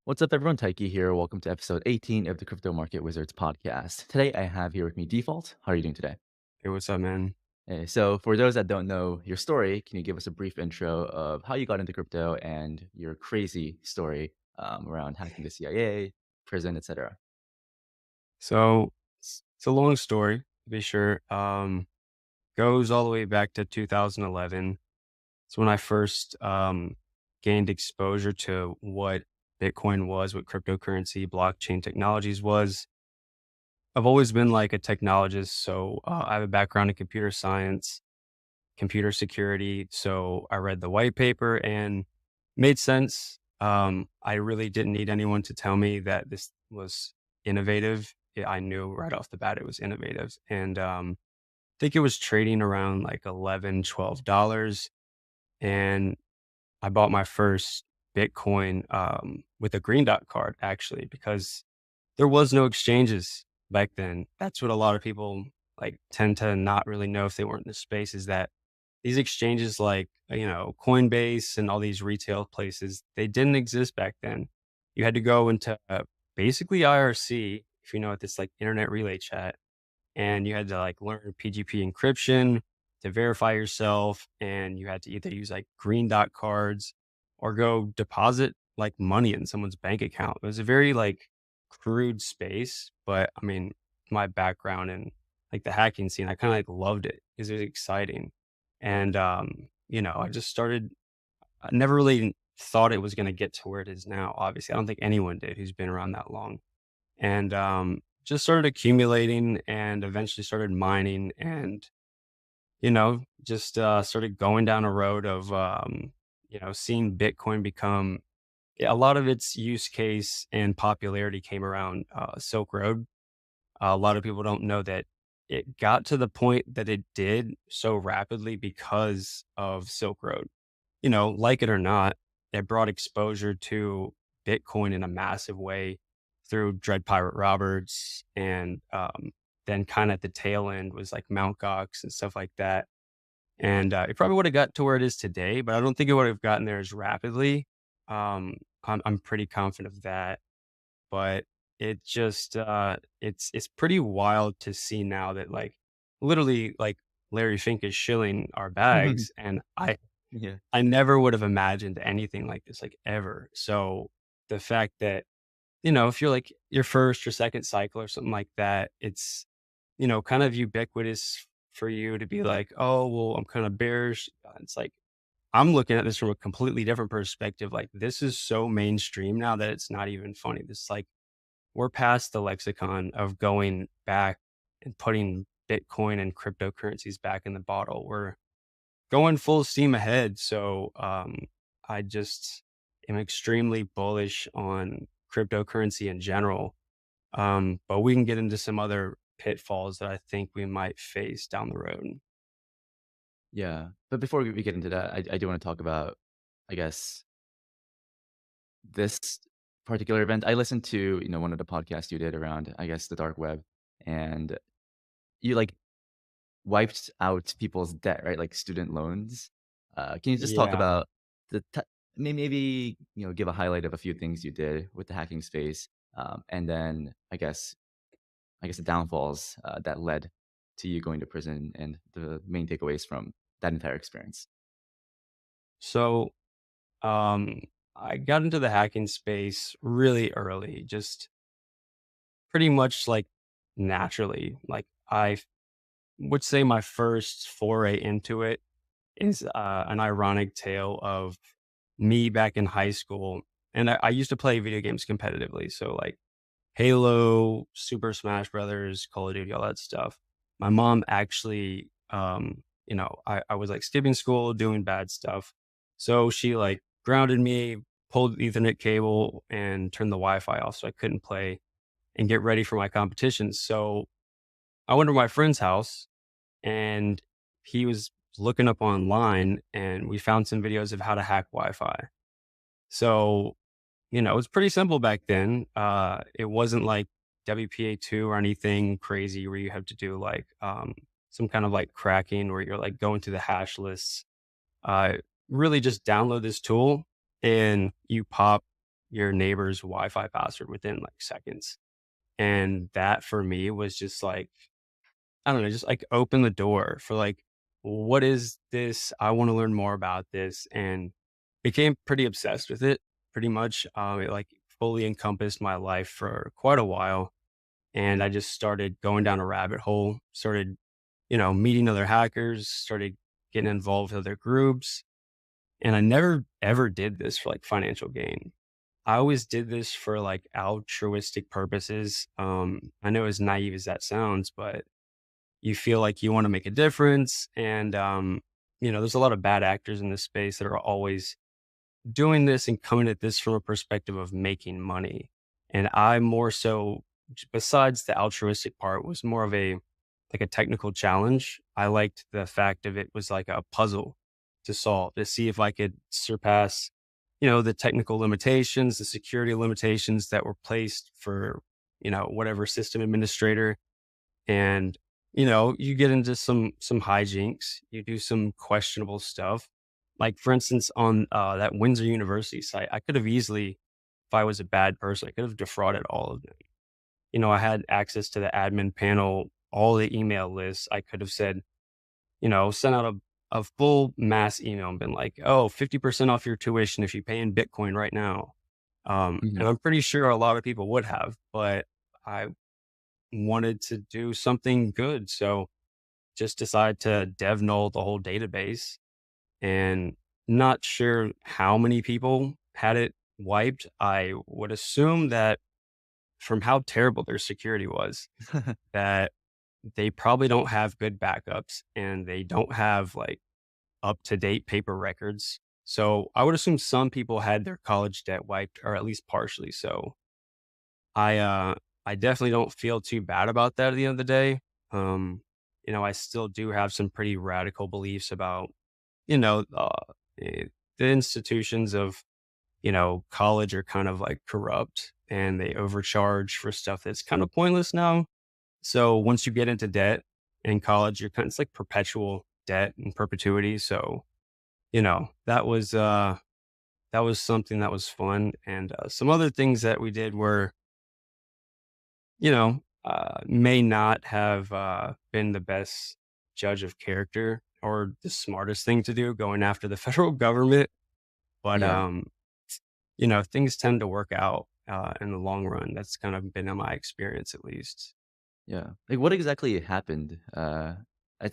What's up, everyone? Taiki here. Welcome to episode 18 of the Crypto Market Wizards podcast. Today, I have here with me Default. How are you doing today? Hey, what's up, man? Hey, so, for those that don't know your story, can you give us a brief intro of how you got into crypto and your crazy story around hacking the CIA, prison, etc.? So it's a long story, to be sure. Goes all the way back to 2011. It's when I first gained exposure to what Bitcoin was, what cryptocurrency, blockchain technologies was. I've always been like a technologist, so I have a background in computer science, computer security. So I read the white paper and made sense. I really didn't need anyone to tell me that this was innovative. I knew right off the bat it was innovative. And I think it was trading around like 11, $12. And I bought my first Bitcoin with a green dot card, actually, because there was no exchanges back then. That's what a lot of people like tend to not really know if they weren't in the space, is that these exchanges like, Coinbase and all these retail places, they didn't exist back then. You had to go into basically IRC, if you know what this like internet relay chat, and you had to like learn PGP encryption to verify yourself. And you had to either use like green dot cards or go deposit like money in someone's bank account. It was a very like crude space, but I mean, my background in like the hacking scene, I kind of like loved it because it was exciting. And, I just started, I never really thought it was going to get to where it is now. Obviously, I don't think anyone did who's been around that long. And just started accumulating and eventually started mining and, just started going down a road of, seeing Bitcoin become, yeah, a lot of its use case and popularity came around Silk Road. A lot of people don't know that it got to the point that it did so rapidly because of Silk Road. Like it or not, it brought exposure to Bitcoin in a massive way through Dread Pirate Roberts. And then kind of at the tail end was like Mount Gox and stuff like that. And it probably would have got to where it is today, but I don't think it would have gotten there as rapidly. I'm pretty confident of that. But it just it's pretty wild to see now that like literally like Larry Fink is shilling our bags, and Yeah. I never would have imagined anything like this, like, ever. So, the fact that, if you're, like, your first or second cycle or something like that, it's, kind of ubiquitous for you to be like, "Oh, well, I'm kinda bearish." It's like, I'm looking at this from a completely different perspective, like, this is so mainstream now that it's not even funny. This, like, we're past the lexicon of going back and putting Bitcoin and cryptocurrencies back in the bottle. We're going full steam ahead. So I just am extremely bullish on cryptocurrency in general. But we can get into some other pitfalls that I think we might face down the road. Yeah. But before we get into that, I do want to talk about, I guess, this particular event. I listened to, one of the podcasts you did around, I guess, the dark web. And you like wiped out people's debt, right? Like student loans. Can you just talk Yeah. about maybe give a highlight of a few things you did with the hacking space, and then I guess the downfalls that led to you going to prison and the main takeaways from that entire experience. So um, I got into the hacking space really early, just pretty much like naturally. Like would say my first foray into it is an ironic tale of me back in high school. And I used to play video games competitively. So, like Halo, Super Smash Brothers, Call of Duty, all that stuff. My mom actually, I was like skipping school, doing bad stuff. So she like grounded me, pulled the Ethernet cable, and turned the Wi Fi off so I couldn't play and get ready for my competitions. So I went to my friend's house and he was looking up online and we found some videos of how to hack Wi-Fi. So, it was pretty simple back then. It wasn't like WPA2 or anything crazy where you have to do like some kind of like cracking where you're like going through the hash lists. Uh, really just download this tool and you pop, your neighbor's Wi-Fi password within like seconds. And that for me was just like, I don't know, just like open the door for like, what is this? I want to learn more about this, and became pretty obsessed with it pretty much. It like fully encompassed my life for quite a while. And I just started going down a rabbit hole, started, meeting other hackers, started getting involved with other groups. And I never ever did this for like financial gain. I always did this for like altruistic purposes. I know as naive as that sounds, but you feel like you want to make a difference. And, there's a lot of bad actors in this space that are always doing this and coming at this from a perspective of making money. And I more so, besides the altruistic part, was more of a like a technical challenge. I liked the fact of it was like a puzzle to solve to see if I could surpass, the technical limitations, the security limitations that were placed for, whatever system administrator. And, you get into some hijinks, you do some questionable stuff. Like for instance, on that Windsor University site, I could have easily, if I was a bad person, I could have defrauded all of them. I had access to the admin panel, all the email lists. I could have said, sent out a full mass email and been like, oh, 50% off your tuition if you pay in Bitcoin right now. Mhm. And I'm pretty sure a lot of people would have, but I wanted to do something good. So just decided to dev null the whole database, and not sure how many people had it wiped. I would assume that from how terrible their security was, that they probably don't have good backups and they don't have like up to date paper records. So I would assume some people had their college debt wiped, or at least partially. So I uh I definitely don't feel too bad about that at the end of the day. Um, I still do have some pretty radical beliefs about, you know, uh eh, the institutions of, college are kind of like corrupt and they overcharge for stuff that's kind of pointless now. So once you get into debt in college, you're kind of, it's like perpetual debt and perpetuity. So, that was something that was fun. And some other things that we did were, may not have been the best judge of character or the smartest thing to do going after the federal government. But, Yeah, things tend to work out in the long run. That's kind of been in my experience, at least. yeah. Like, what exactly happened?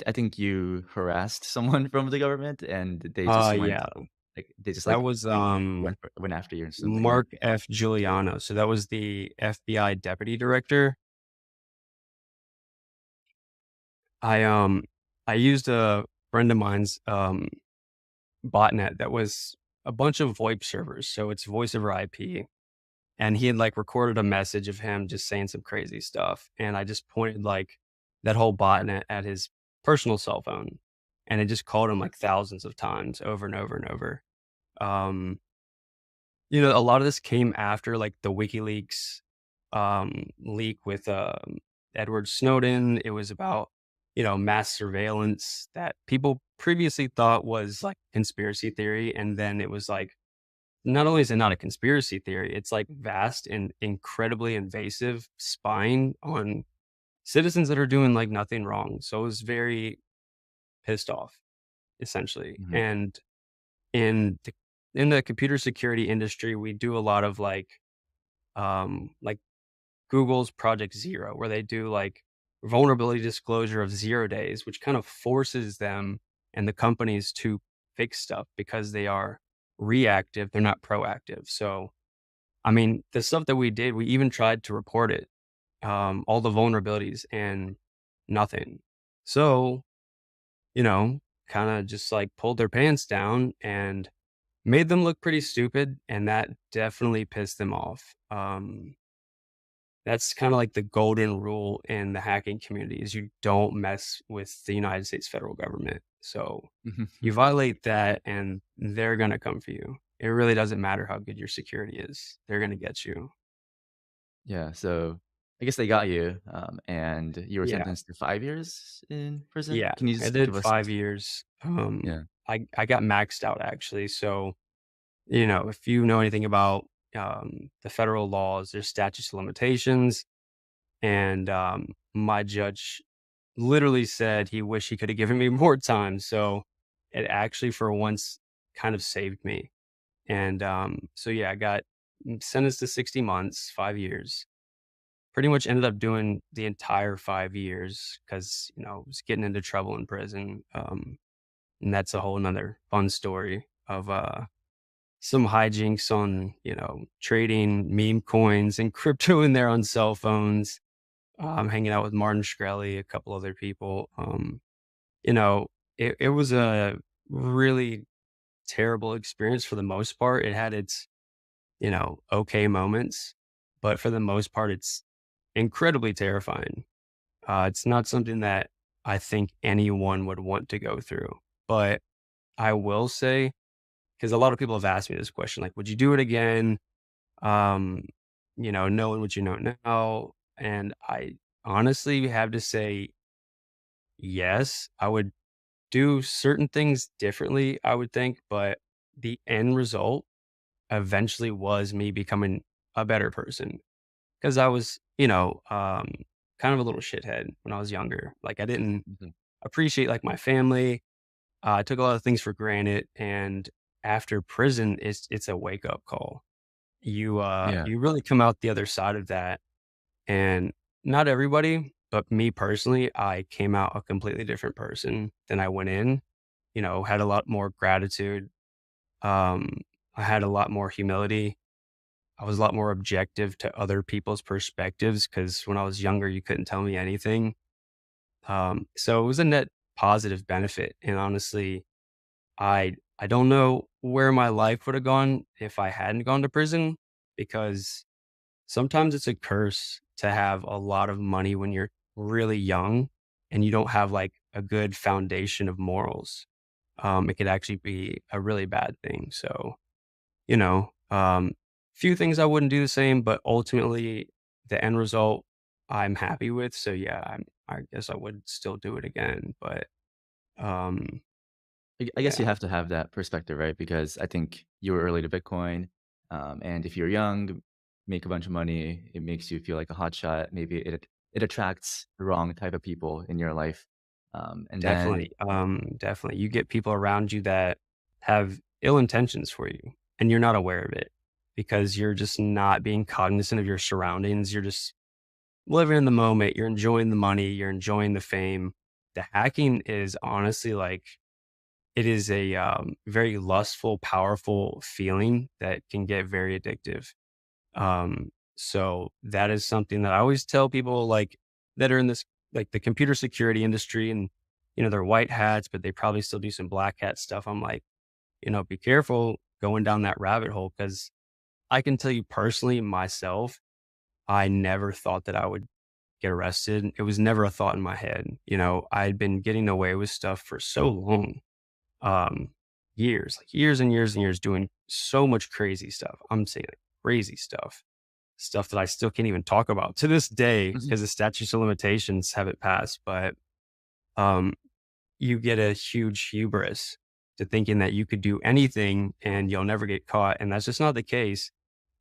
I think you harassed someone from the government, and they just Yeah, they just, that like, was went after you or something, right? Mark F. Giuliano. So that was the FBI deputy director. I um I used a friend of mine's botnet that was a bunch of VoIP servers. So it's voice over IP. And he had like recorded a message of him just saying some crazy stuff. And I just pointed like that whole botnet at his personal cell phone. And it just called him like thousands of times over and over and over. Um, a lot of this came after like the WikiLeaks leak with Edward Snowden. It was about, mass surveillance that people previously thought was like conspiracy theory. And then it was like, not only is it not a conspiracy theory, it's like vast and incredibly invasive spying on citizens that are doing like nothing wrong. So I was very pissed off, essentially. Mhm. And in the in the computer security industry, we do a lot of like Google's Project Zero, where they do like vulnerability disclosure of 0 days, which kind of forces them and the companies to fix stuff because they are reactive, they're not proactive. So I mean, the stuff that we did, we even tried to report it, all the vulnerabilities, and nothing. So, you know, kind of just like pulled their pants down and made them look pretty stupid. And that definitely pissed them off. That's kind of like the golden rule in the hacking community is you don't mess with the United States federal government. So you violate that and they're going to come for you. It really doesn't matter how good your security is. They're going to get you. Yeah, so I guess they got you, and you were Yeah. sentenced to 5 years in prison? Yeah. Can you I just did give us 5 years. Yeah. I got maxed out actually. So, if you know anything about the federal laws, there's statutes of limitations, and my judge literally said he wished he could have given me more time. So it actually, for once, kind of saved me. And so yeah, I got sentenced to 60 months, 5 years. Pretty much ended up doing the entire 5 years because I was getting into trouble in prison. And that's a whole nother fun story of some hijinks on trading meme coins and crypto in there on cell phones. Hanging out with Martin Shkreli, a couple other people. You know, it was a really terrible experience for the most part. It had its, okay moments, but for the most part, it's incredibly terrifying. It's not something that I think anyone would want to go through. But I will say, because a lot of people have asked me this question, like, would you do it again? Um, knowing what you know now. And I honestly have to say, yes, I would do certain things differently, I would think, but the end result eventually was me becoming a better person because I was, kind of a little shithead when I was younger. Like I didn't Mhm. appreciate like my family. I took a lot of things for granted, and after prison, it's a wake up call. Yeah. You really come out the other side of that, and not everybody, but me personally, I came out a completely different person than I went in. Had a lot more gratitude. Um, I had a lot more humility. I was a lot more objective to other people's perspectives because when I was younger, you couldn't tell me anything. So it was a net positive benefit. And honestly, I don't know where my life would have gone if I hadn't gone to prison because sometimes it's a curse to have a lot of money when you're really young and you don't have like a good foundation of morals. It could actually be a really bad thing. So, you know, um, few things I wouldn't do the same, but ultimately the end result I'm happy with. So yeah, I guess I would still do it again. But um, I guess you yeah, have to have that perspective, right? Because I think you were early to Bitcoin, and if you're young, make a bunch of money, it makes you feel like a hotshot. Maybe it attracts the wrong type of people in your life, and then definitely. Definitely. You get people around you that have ill intentions for you and you're not aware of it because you're just not being cognizant of your surroundings. You're just living in the moment. You're enjoying the money. You're enjoying the fame. The hacking is honestly like, it is a very lustful, powerful feeling that can get very addictive. So that is something that I always tell people like that are in this like the computer security industry and they're white hats, but they probably still do some black hat stuff. I'm like, be careful going down that rabbit hole because I can tell you personally myself, I never thought that I would get arrested. It was never a thought in my head. I'd been getting away with stuff for so long. Um, years, like years and years and years doing so much crazy stuff. I'm saying like crazy stuff that I still can't even talk about to this day Mhm. because the statutes of limitations haven't passed. But um, you get a huge hubris to thinking that you could do anything and you'll never get caught. And that's just not the case.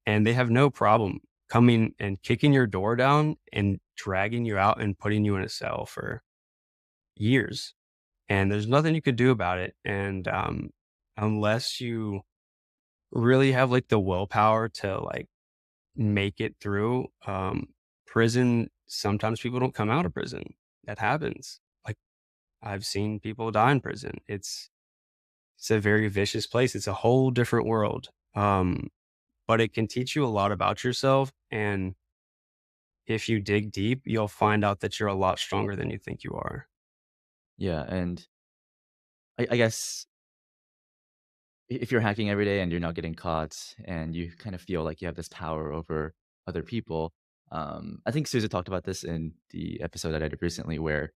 And they have no problem coming and kicking your door down and dragging you out and putting you in a cell for years. And there's nothing you could do about it. And unless you really have like the willpower to like make it through. Prison, sometimes people don't come out of prison. That happens. Like I've seen people die in prison. It's a very vicious place. It's a whole different world. But it can teach you a lot about yourself. And if you dig deep, you'll find out that you're a lot stronger than you think you are. Yeah, and I guess if you're hacking every day and you're not getting caught and you kind of feel like you have this power over other people, I think Susan talked about this in the episode that I did recently where,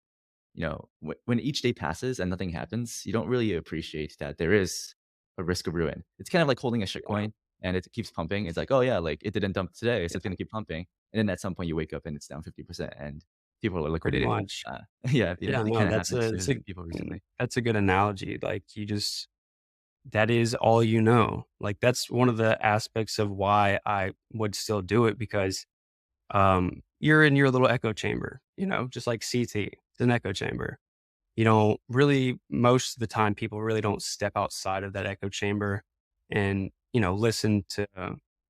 when each day passes and nothing happens, you don't really appreciate that there is a risk of ruin. It's kind of like holding a Yeah, shitcoin and it keeps pumping. It's like, oh yeah, like it didn't dump today, so it's yeah, gonna keep pumping. And then at some point you wake up and it's down 50% and people are pretty liquidated. much. Yeah, Yeah, it no, kind of happened to people recently. that's a good analogy. Like you just that is all you know. Like, that's one of the aspects of why I would still do it, because you're in your little echo chamber, just like CT, it's an echo chamber. You don't really, most of the time, people really don't step outside of that echo chamber and, listen to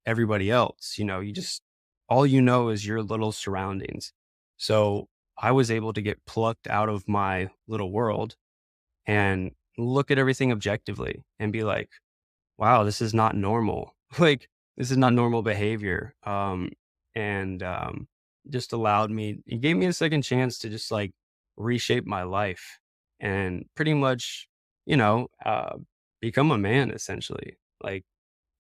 everybody else. You just, all you know is your little surroundings. So I was able to get plucked out of my little world and look at everything objectively and be like, wow, this is not normal. Like, this is not normal behavior. And just allowed me, it gave me a second chance to just like reshape my life and pretty much, you know, uh, become a man essentially. Like,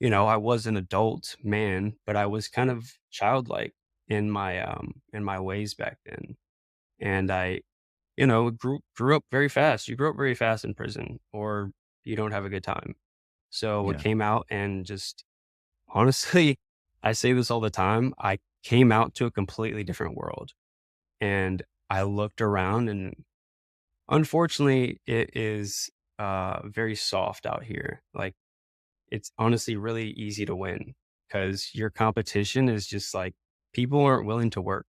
I was an adult man, but I was kind of childlike in my ways back then. And I, grew up very fast. You grow up very fast in prison, or you don't have a good time. So it Yeah, came out and just honestly, I say this all the time. I came out to a completely different world, and I looked around, and unfortunately it is very soft out here. Like, it's honestly really easy to win because your competition is just like, people aren't willing to work.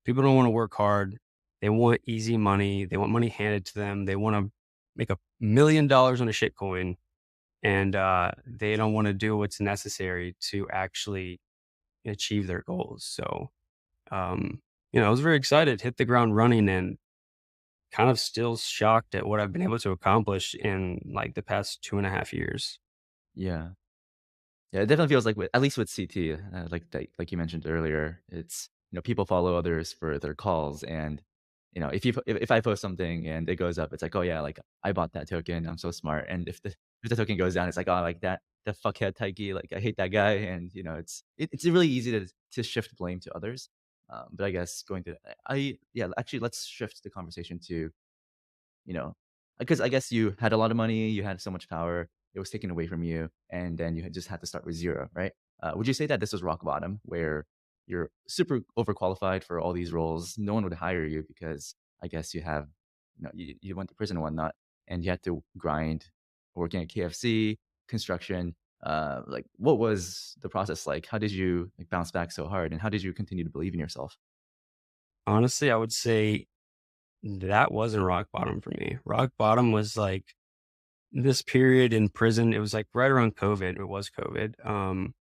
People don't want to work hard. They want easy money. They want money handed to them. They want to make $1 million on a shit coin, and they don't want to do what's necessary to actually achieve their goals. So, um, I was very excited, hit the ground running, and kind of still shocked at what I've been able to accomplish in like the past 2.5 years. yeah. Yeah, it definitely feels like with at least with CT, like you mentioned earlier, it's, people follow others for their calls, and, if I post something and it goes up, it's like, "Oh, yeah, like, I bought that token, I'm so smart," and if the token goes down, it's like, "Oh, like, that fuckhead Taiki, like, I hate that guy," and, it's really easy to shift blame to others, but I guess going to I yeah, actually, let's shift the conversation to, you know, because I guess you had a lot of money, you had so much power, it was taken away from you, and then you just had to start with 0, right? Would you say that this was rock bottom, where you're super overqualified for all these roles, no one would hire you because I guess you went to prison and whatnot, and you had to grind working at KFC, construction, like, what was the process like? How did you, like, bounce back so hard, and how did you continue to believe in yourself? Honestly, I would say that wasn't rock bottom for me. Rock bottom was like this period in prison. It was like right around COVID. It was COVID.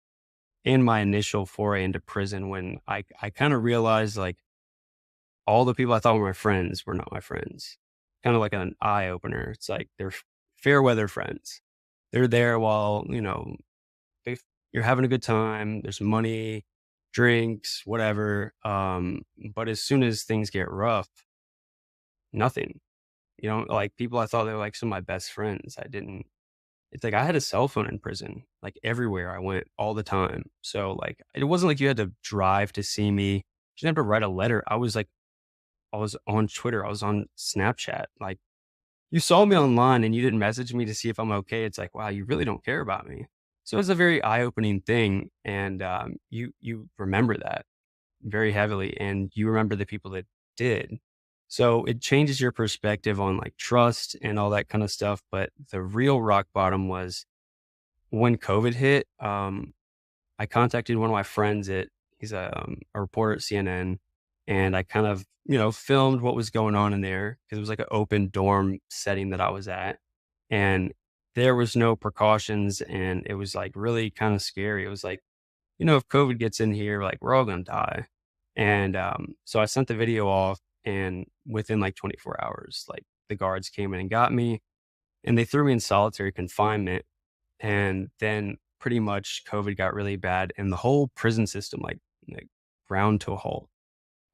In my initial foray into prison, when I kind of realized like all the people I thought were my friends were not my friends. Kind of like an eye opener. It's like they're fair weather friends. They're there while, they, you're having a good time. There's money, drinks, whatever. But as soon as things get rough, nothing. Like, people I thought they were like some of my best friends. I didn't. It's like I had a cell phone in prison, like everywhere I went all the time. So like it wasn't like you had to drive to see me. You didn't have to write a letter. I was on Twitter, I was on Snapchat. Like, you saw me online and you didn't message me to see if I'm okay. It's like, wow, you really don't care about me. So it's a very eye-opening thing, and you remember that very heavily, and you remember the people that did. So it changes your perspective on like trust and all that kind of stuff. But the real rock bottom was when COVID hit. I contacted one of my friends he's a reporter at CNN, and I kind of, filmed what was going on in there because it was like an open dorm setting that I was at. And there was no precautions, and it was like really kind of scary. It was like, if COVID gets in here, like, we're all going to die. And so I sent the video off, and within like 24 hours, like, the guards came in and got me, and they threw me in solitary confinement. And then pretty much COVID got really bad, and the whole prison system like ground to a halt.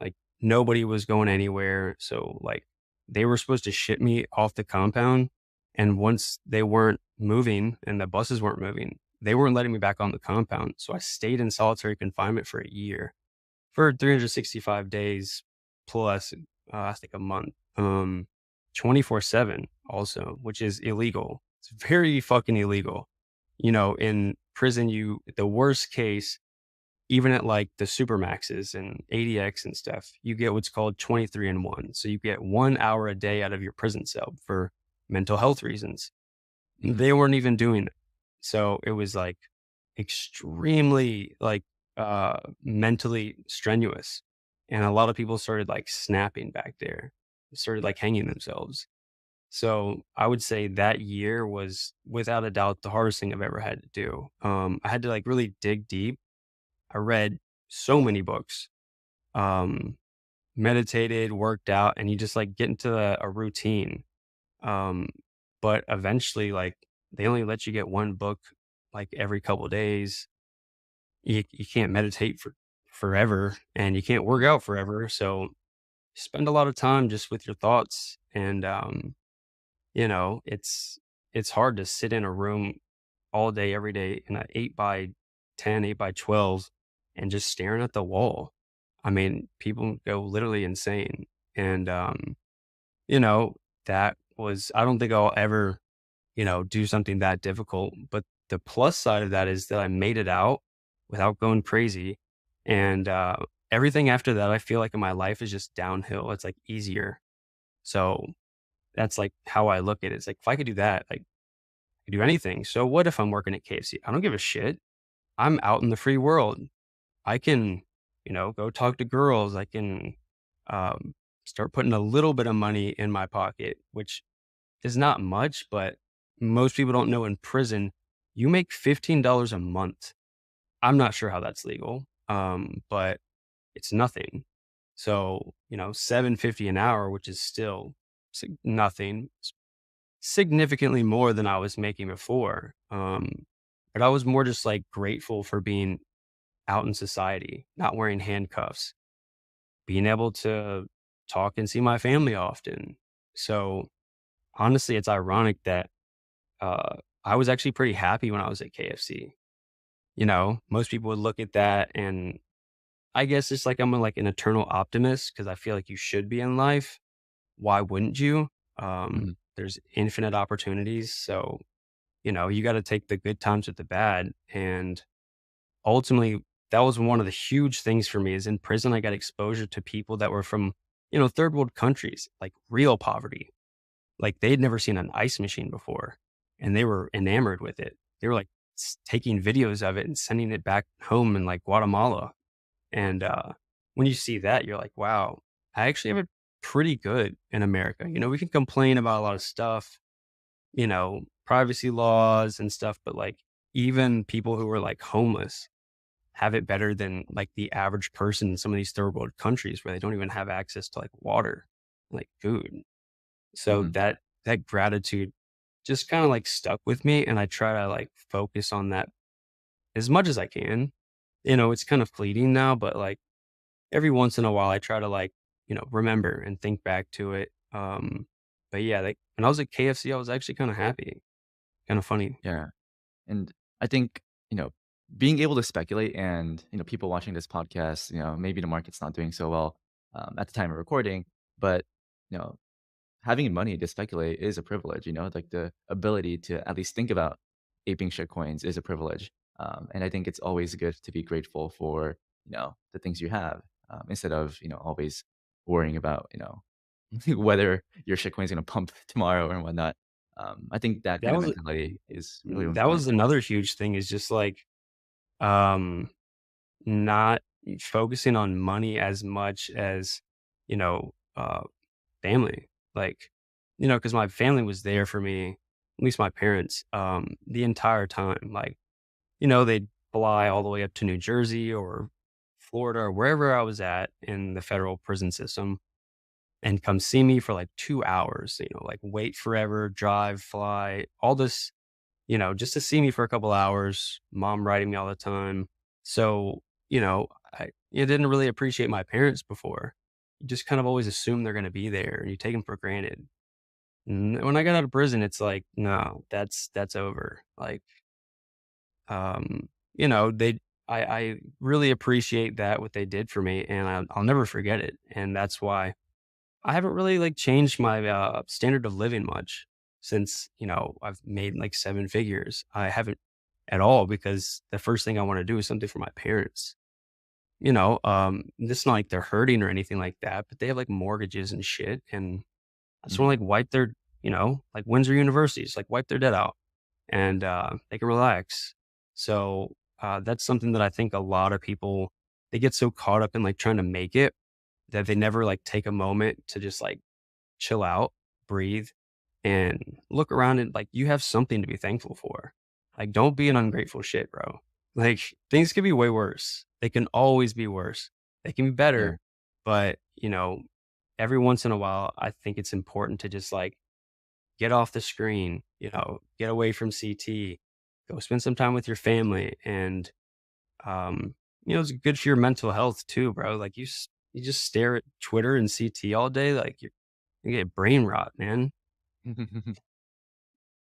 Like, nobody was going anywhere. So like they were supposed to ship me off the compound. And once they weren't moving and the buses weren't moving, they weren't letting me back on the compound. So I stayed in solitary confinement for a year, for 365 days plus, I think a month, 24/7 also, which is illegal. It's very fucking illegal. In prison, the worst case, even at like the supermaxes and ADX and stuff, you get what's called 23 and 1. So you get 1 hour a day out of your prison cell for mental health reasons. They weren't even doing that. So it was like extremely like mentally strenuous. And a lot of people started like snapping back there, started like hanging themselves. So I would say that year was without a doubt the hardest thing I've ever had to do. I had to like really dig deep. I read so many books, um, meditated, worked out, and you just like get into a routine. Um, but eventually, like they only let you get one book like every couple days. You can't meditate for forever, and you can't work out forever. So spend a lot of time just with your thoughts, and you know, it's hard to sit in a room all day, every day in a 8 by 10, 8 by 12, and just staring at the wall. I mean, people go literally insane. And, you know, that was, I don't think I'll ever, do something that difficult. But the plus side of that is that I made it out without going crazy. And, everything after that, I feel like in my life is just downhill. It's like easier. So that's like how I look at it. It's like, if I could do that, like, I could do anything. So what if I'm working at KFC? I don't give a shit. I'm out in the free world. I can, go talk to girls. I can um, start putting a little bit of money in my pocket, which is not much, but most people don't know in prison, you make $15 a month. I'm not sure how that's legal, but it's nothing. So, 750 an hour, which is still nothing, significantly more than I was making before. But I was more just like grateful for being out in society, not wearing handcuffs, being able to talk and see my family often. So honestly, it's ironic that I was actually pretty happy when I was at KFC. Most people would look at that, and I guess it's like like an eternal optimist because I feel like you should be in life. Why wouldn't you? Mhm, There's infinite opportunities. So you got to take the good times with the bad. And ultimately, that was one of the huge things for me is in prison, I got exposure to people that were from, third world countries, like real poverty. Like they'd never seen an ice machine before and they were enamored with it. They were like taking videos of it and sending it back home in like Guatemala. And when you see that, you're like, wow, I actually have it pretty good in America. We can complain about a lot of stuff, privacy laws and stuff, but like even people who are like homeless have it better than like the average person in some of these third world countries where they don't even have access to like water, like food. So mhm, that gratitude just kind of like stuck with me, and I try to like focus on that as much as I can. It's kind of fleeting now, but like every once in a while I try to like, remember and think back to it. But yeah, like when I was at KFC, I was actually kind of happy. Kind of funny. yeah, and I think, you know, being able to speculate and, people watching this podcast, maybe the market's not doing so well, at the time of recording, but, you know, having money to speculate is a privilege, like the ability to at least think about aping shit coins is a privilege. And I think it's always good to be grateful for, the things you have, instead of, always worrying about, whether your shit coin's gonna pump tomorrow or whatnot. I think that That kind of was mentality is really that important. was another huge thing is just like um not focusing on money as much as, you know, uh, family. Like, because my family was there for me, at least my parents, the entire time. Like, they'd fly all the way up to New Jersey or Florida or wherever I was at in the federal prison system and come see me for like 2 hours, like wait forever, drive, fly, all this, just to see me for a couple hours, mom writing me all the time. So, I you didn't really appreciate my parents before. You just kind of always assume they're going to be there and you take them for granted. When I got out of prison, it's like, no, that's over. Like, they, I really appreciate that what they did for me, and I'll never forget it. And that's why I haven't really like changed my standard of living much since, I've made like 7 figures. I haven't at all because the first thing I want to do is something for my parents. It's not like they're hurting or anything like that, but they have like mortgages and shit. And I just want Mhm. to like wipe their, like Windsor University, just like wipe their debt out. and they can relax. So that's something that I think a lot of people, they get so caught up in like trying to make it that they never like take a moment to just like chill out, breathe, and look around and like you have something to be thankful for. Like, don't be an ungrateful shit, bro. Like, things can be way worse. They can always be worse. They can be Yeah. better, but every once in a while, I think it's important to just like get off the screen, get away from CT, go spend some time with your family, and um, it's good for your mental health too, bro. Like you just stare at Twitter and CT all day, like you get brain rot, man.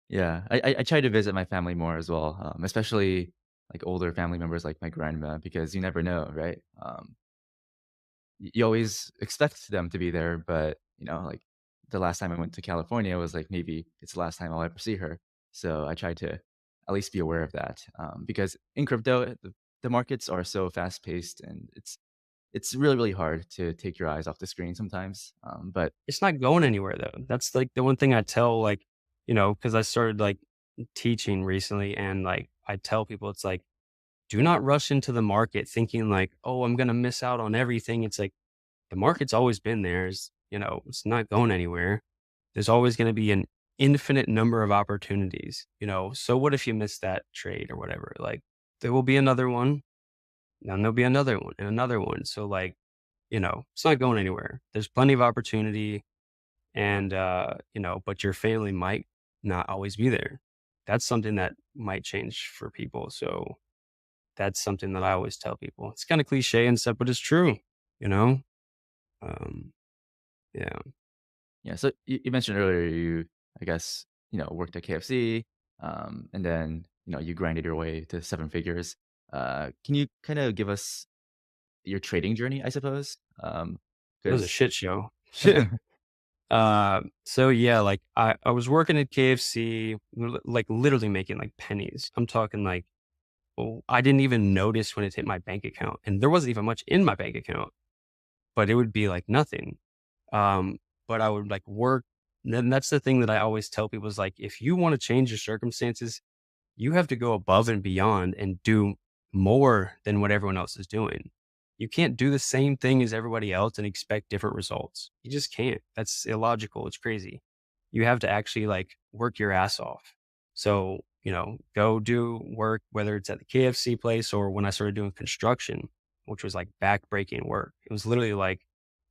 Yeah, I try to visit my family more as well, especially, like, older family members like my grandma because you never know, right? You always expect them to be there, but, like, the last time I went to California was, like, maybe it's the last time I'll ever see her. So I try to at least be aware of that, because in crypto, the markets are so fast-paced, and it's really, really hard to take your eyes off the screen sometimes, but It's not going anywhere though. That's like the one thing I tell, like, because I started like teaching recently, and like I tell people, it's like, do not rush into the market thinking like, oh, I'm gonna miss out on everything. It's like the market's always been there. It's not going anywhere. There's always gonna be an infinite number of opportunities. So what if you miss that trade or whatever? Like there will be another one, then there'll be another one and another one. So like, it's not going anywhere. There's plenty of opportunity, and but your family might not always be there. That's something that might change for people. So that's something that I always tell people. It's kind of cliche and stuff, but it's true, you know? Um, yeah. yeah, so you mentioned earlier you, I guess, worked at KFC, and then, you grinded your way to 7 figures. Can you kinda give us your trading journey, I suppose? It was a 'Cause shit show. So yeah, like I was working at KFC, like literally making like pennies. I'm talking like, well, I didn't even notice when it hit my bank account, and there wasn't even much in my bank account, but it would be like nothing. But I would like work. Then that's the thing that I always tell people is like, if you want to change your circumstances, you have to go above and beyond and do more than what everyone else is doing. You can't do the same thing as everybody else and expect different results. You just can't. That's illogical. It's crazy. You have to actually like work your ass off. So, go do work, whether it's at the KFC place or when I started doing construction, which was like backbreaking work. It was literally like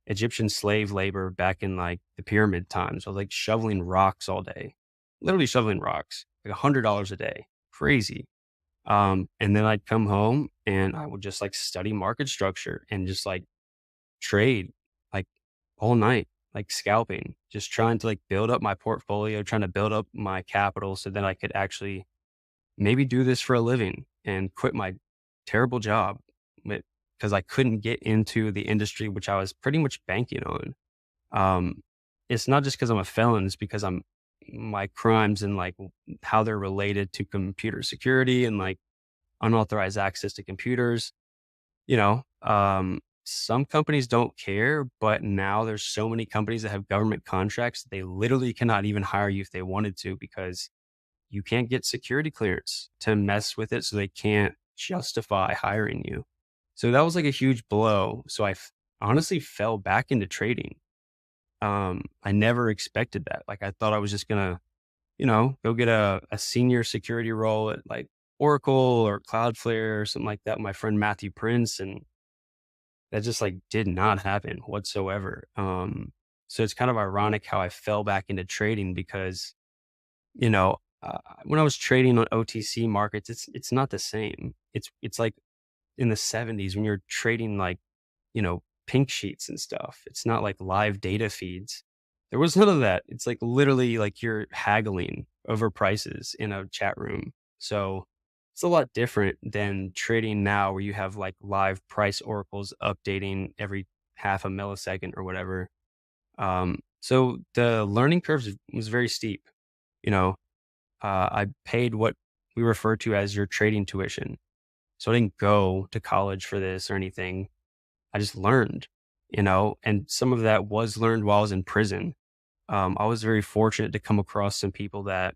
Egyptian slave labor back in like the pyramid times. I was like shoveling rocks all day, literally shoveling rocks, like $100 a day. Crazy. And then I'd come home and I would just like study market structure and just like trade like all night, like scalping, just trying to like build up my portfolio, trying to build up my capital so that I could actually maybe do this for a living and quit my terrible job because I couldn't get into the industry, which I was pretty much banking on. Um, it's not just because I'm a felon, it's because my crimes and like how they're related to computer security and like unauthorized access to computers. Some companies don't care, but now there's so many companies that have government contracts that they literally cannot even hire you if they wanted to because you can't get security clearance to mess with it. So they can't justify hiring you. So that was like a huge blow. So honestly fell back into trading. I never expected that. Like I thought I was just gonna, go get a senior security role at like Oracle or Cloudflare or something like that with my friend Matthew Prince. And that just like did not happen whatsoever. So it's kind of ironic how I fell back into trading because, when I was trading on OTC markets, it's not the same. It's like in the 70s when you're trading like, pink sheets and stuff. It's not like live data feeds. There was none of that. It's like literally like you're haggling over prices in a chat room. So it's a lot different than trading now where you have like live price oracles updating every half a millisecond or whatever. So the learning curve was very steep. You know, I paid what we refer to as your trading tuition. So I didn't go to college for this or anything. I just learned, and some of that was learned while I was in prison. I was very fortunate to come across some people that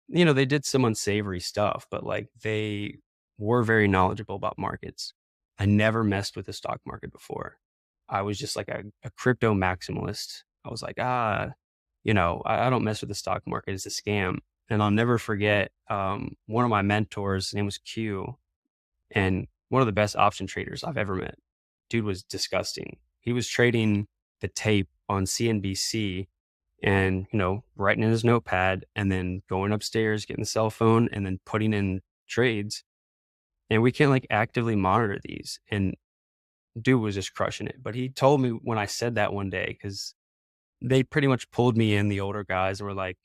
they did some unsavory stuff, but like they were very knowledgeable about markets. I never messed with the stock market before. I was just like a crypto maximalist. I was like, I don't mess with the stock market. It's a scam. And I'll never forget one of my mentors, his name was Q, and one of the best option traders I've ever met. Dude was disgusting. He was trading the tape on CNBC and, writing in his notepad and then going upstairs, getting the cell phone and then putting in trades. And we can't like actively monitor these. And dude was just crushing it. But he told me when I said that one day, because they pretty much pulled me in, the older guys, and were like,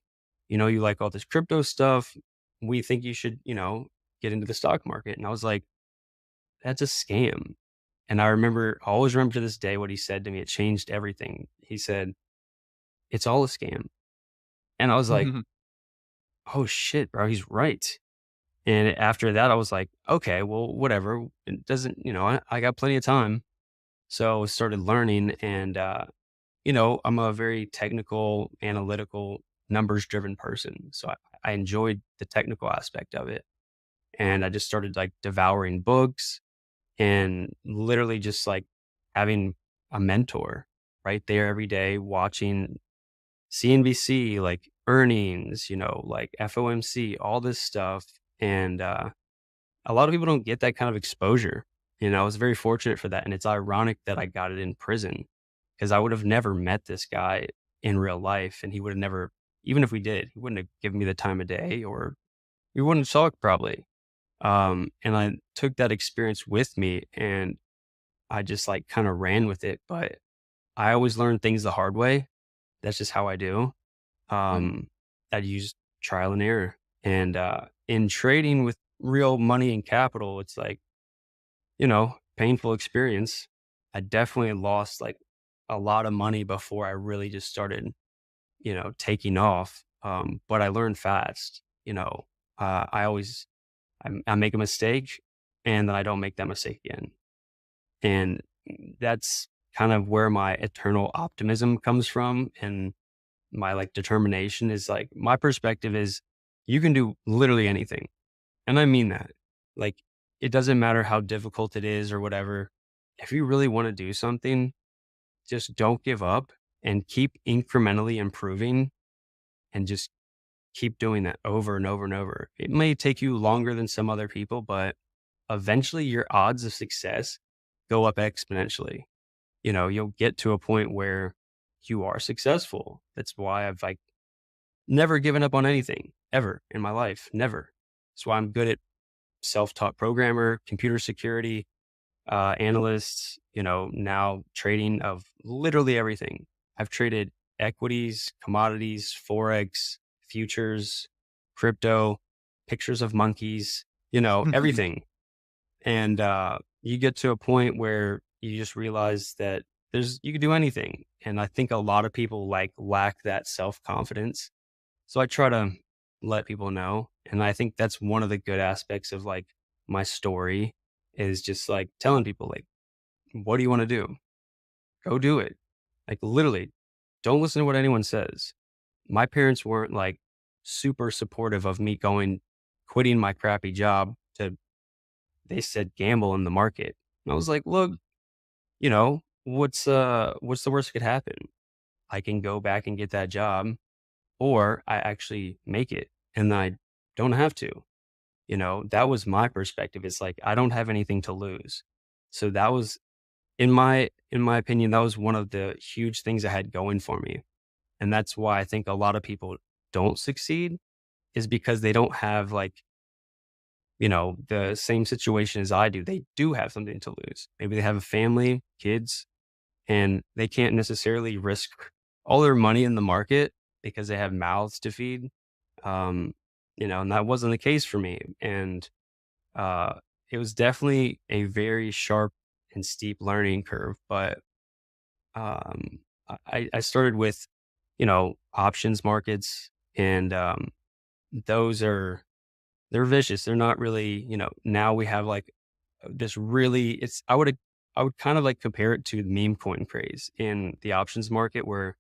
you like all this crypto stuff. We think you should, get into the stock market. And I was like, that's a scam. And I always remember to this day what he said to me. It changed everything. He said, it's all a scam. And I was like, oh shit, bro, he's right. And after that, I was like, okay, well, whatever. It doesn't, I got plenty of time. So I started learning and, I'm a very technical, analytical, numbers driven person. So I enjoyed the technical aspect of it. And I just started like devouring books and literally just like having a mentor right there every day, watching CNBC, like earnings, like FOMC, all this stuff. And a lot of people don't get that kind of exposure. I was very fortunate for that. And it's ironic that I got it in prison because I would have never met this guy in real life. And he would have never, even if we did, he wouldn't have given me the time of day or we wouldn't have talked probably. And I took that experience with me and I just like kind of ran with it. But I always learn things the hard way. That's just how I do. Right. Um, I use trial and error. And in trading with real money and capital, it's like, painful experience. I definitely lost like a lot of money before I really just started, taking off. But I learned fast. I always I make a mistake and then I don't make that mistake again. And that's kind of where my eternal optimism comes from. And my like determination is like, my perspective is you can do literally anything. And I mean that. Like, it doesn't matter how difficult it is or whatever. If you really want to do something, just don't give up and keep incrementally improving and just keep doing that over and over and over. It may take you longer than some other people, but eventually your odds of success go up exponentially. You'll get to a point where you are successful. That's why I've like never given up on anything ever in my life. Never. That's why I'm good at self-taught programmer, computer security, analysts, now trading of literally everything. I've traded equities, commodities, Forex, futures, crypto, pictures of monkeys, everything. And you get to a point where you just realize that you can do anything. And I think a lot of people like lack that self-confidence. So I try to let people know. And I think that's one of the good aspects of like my story is just like telling people like, what do you want to do? Go do it. Like literally, don't listen to what anyone says. My parents weren't like super supportive of me quitting my crappy job they said gamble in the market. And I was like, look, what's the worst that could happen? I can go back and get that job or I actually make it and I don't have to. That was my perspective. It's like I don't have anything to lose. So that was in my opinion, that was one of the huge things I had going for me. And that's why I think a lot of people don't succeed is because they don't have like, the same situation as I do. They do have something to lose. Maybe they have a family, kids, and they can't necessarily risk all their money in the market because they have mouths to feed. Um, and that wasn't the case for me. And uh, it was definitely a very sharp and steep learning curve. But I started with, options markets, and those they're vicious. They're not really, now we have like this really, I would kind of like compare it to the meme coin craze in the options market where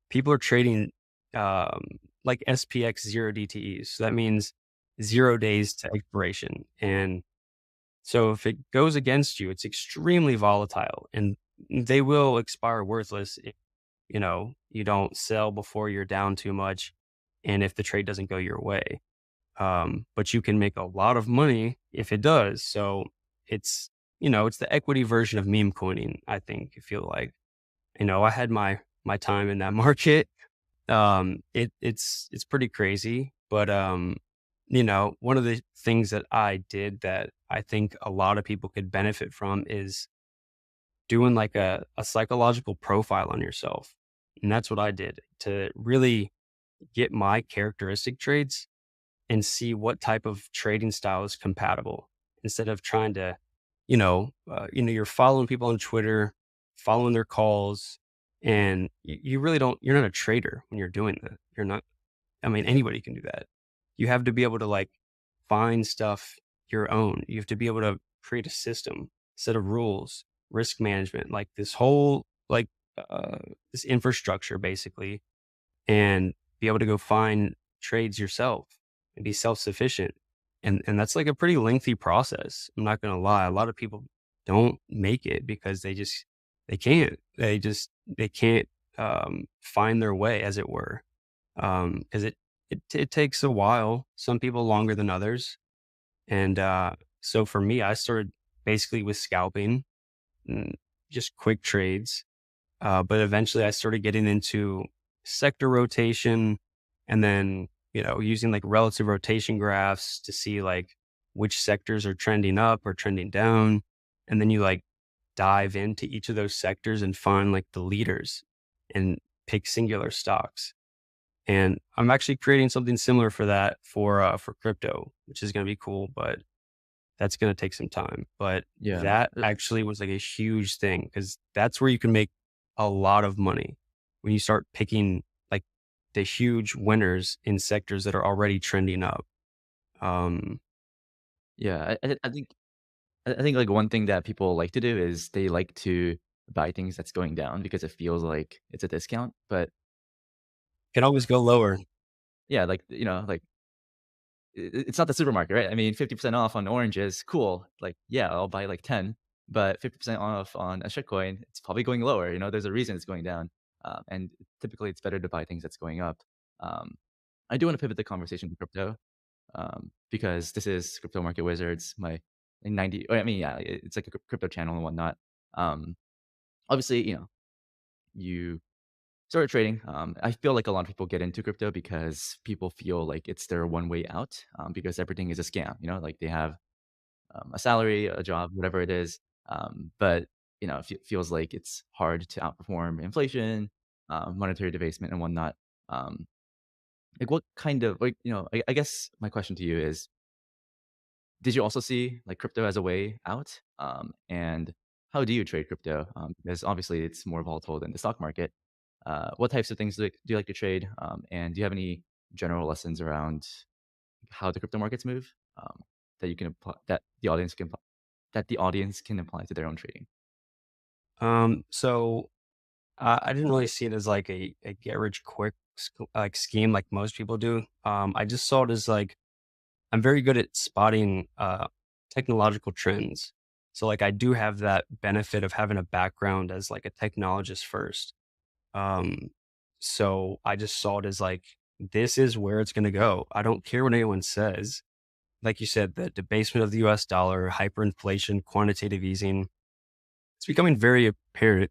people are trading, um, like SPX 0 DTEs. So that means 0 days to expiration. And so if it goes against you, it's extremely volatile and they will expire worthless if, you don't sell before you're down too much and if the trade doesn't go your way. But you can make a lot of money if it does. So it's, it's the equity version of meme coining, I think, I feel like. I had my time in that market. It's pretty crazy, but one of the things that I did that I think a lot of people could benefit from is doing like a psychological profile on yourself. And that's what I did to really get my characteristic traits and see what type of trading style is compatible instead of trying to, you're following people on Twitter, following their calls, and you really don't, you're not a trader when you're doing that. You're not, I mean, anybody can do that. You have to be able to like find stuff your own. You have to be able to create a system, set of rules, risk management, like this whole, like, uh, this infrastructure basically, and be able to go find trades yourself and be self-sufficient. And that's like a pretty lengthy process. I'm not going to lie. A lot of people don't make it because they can't, they can't, find their way as it were. Cause it takes a while, some people longer than others. And, so for me, I started basically with scalping and just quick trades. But eventually I started getting into sector rotation and then, using like relative rotation graphs to see like which sectors are trending up or trending down. And then you like dive into each of those sectors and find like the leaders and pick singular stocks. And I'm actually creating something similar for that for crypto, which is going to be cool, but that's going to take some time. But Yeah. that actually was like a huge thing because that's where you can make a lot of money when you start picking like the huge winners in sectors that are already trending up. Um, Yeah, I think, like, one thing that people like to do is they like to buy things that's going down because it feels like it's a discount, but can always go lower. yeah, like, like, it's not the supermarket, right? I mean, 50% off on oranges, cool. Like, yeah, I'll buy, like, 10, but 50% off on a shitcoin, it's probably going lower, there's a reason it's going down, and typically, it's better to buy things that's going up. Um, I do wanna pivot the conversation to crypto, because this is Crypto Market Wizards, my, like, 90 I mean, yeah, it's like a crypto channel and whatnot. Um, Obviously, you started trading. I feel like a lot of people get into crypto because people feel like it's their one way out, because everything is a scam. Like they have a salary, a job, whatever it is. But it feels like it's hard to outperform inflation, monetary debasement, and whatnot. Um, like what kind of like I guess my question to you is: did you also see like crypto as a way out? And how do you trade crypto? Because obviously it's more volatile than the stock market. What types of things do you like to trade? And do you have any general lessons around how the crypto markets move, that you can apply, that the audience can apply to their own trading? so I didn't really see it as like a get rich quick like scheme like most people do. I just saw it as like I'm very good at spotting technological trends. So like I do have that benefit of having a background as like a technologist first. Um, so I just saw it as like this is where it's going to go. I don't care what anyone says. Like you said, the debasement of the US dollar, hyperinflation, quantitative easing, it's becoming very apparent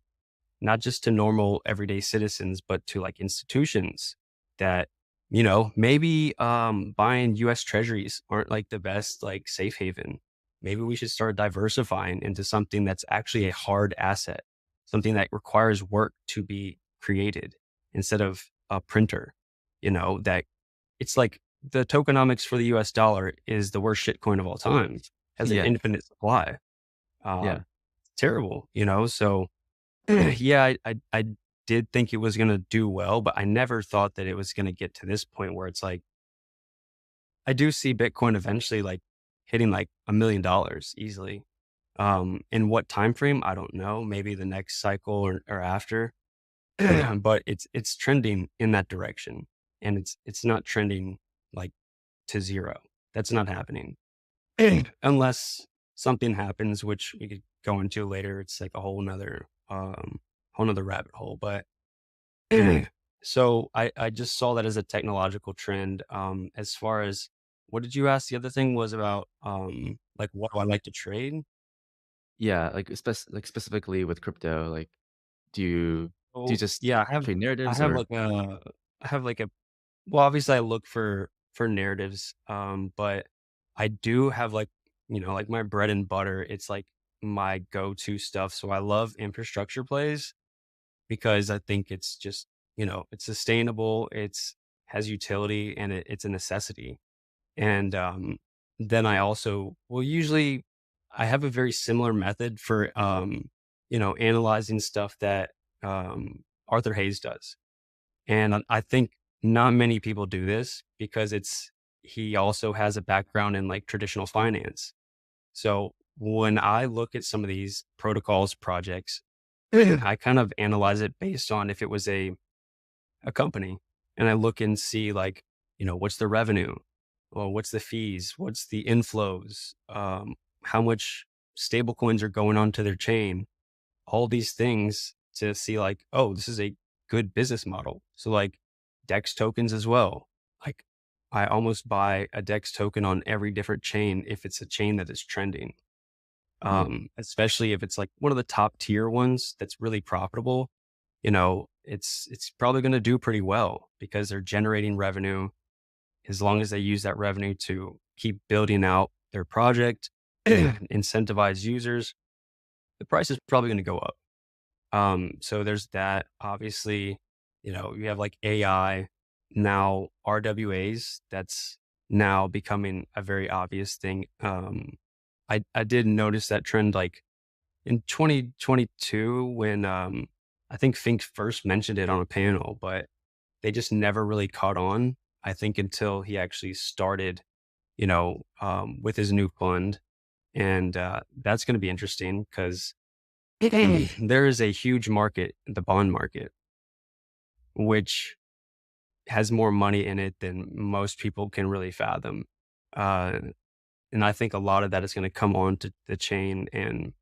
not just to normal everyday citizens, but to like institutions that, maybe buying US treasuries aren't like the best like safe haven. Maybe we should start diversifying into something that's actually a hard asset, something that requires work to be created instead of a printer, that it's like the tokenomics for the US dollar is the worst shitcoin of all time, has an Yeah, infinite supply. Uh, yeah, Terrible, so yeah, I did think it was gonna do well, but I never thought that it was gonna get to this point where it's like, I do see Bitcoin eventually like hitting like $1 million easily. In what time frame? I don't know. Maybe the next cycle or after, but it's trending in that direction. and it's not trending like to zero. That's not happening unless something happens, which we could go into later. It's like a whole nother rabbit hole. But so I just saw that as a technological trend. As far as what did you ask? The other thing was about like what do I like to trade? Yeah, like specifically with crypto, like do you Oh just yeah, trade I narratives have or like I have like a well, obviously I look for narratives, but I do have like, like my bread and butter. It's like my go-to stuff. So I love infrastructure plays because I think it's just, it's sustainable, it's has utility, and it's a necessity. And then I also well usually I have a very similar method for analyzing stuff that Arthur Hayes does. And I think not many people do this because he also has a background in like traditional finance. So when I look at some of these protocols projects, I kind of analyze it based on if it was a company, and I look and see like, what's the revenue? Or what's the fees? What's the inflows? How much stable coins are going onto their chain? All these things to see like, oh, this is a good business model. So like DEX tokens as well. Like I almost buy a DEX token on every different chain if it's a chain that is trending. yeah, Especially if it's like one of the top tier ones that's really profitable, it's probably going to do pretty well because they're generating revenue as long as they use that revenue to keep building out their project, incentivize users, the price is probably going to go up. So there's that. Obviously, you have like AI now, RWAs, that's now becoming a very obvious thing. I did notice that trend like in 2022 when I think Fink first mentioned it on a panel, but they just never really caught on. I think until he actually started, with his new fund. And that's going to be interesting because there is a huge market, the bond market, which has more money in it than most people can really fathom. Uh, and I think a lot of that is going to come on to the chain and,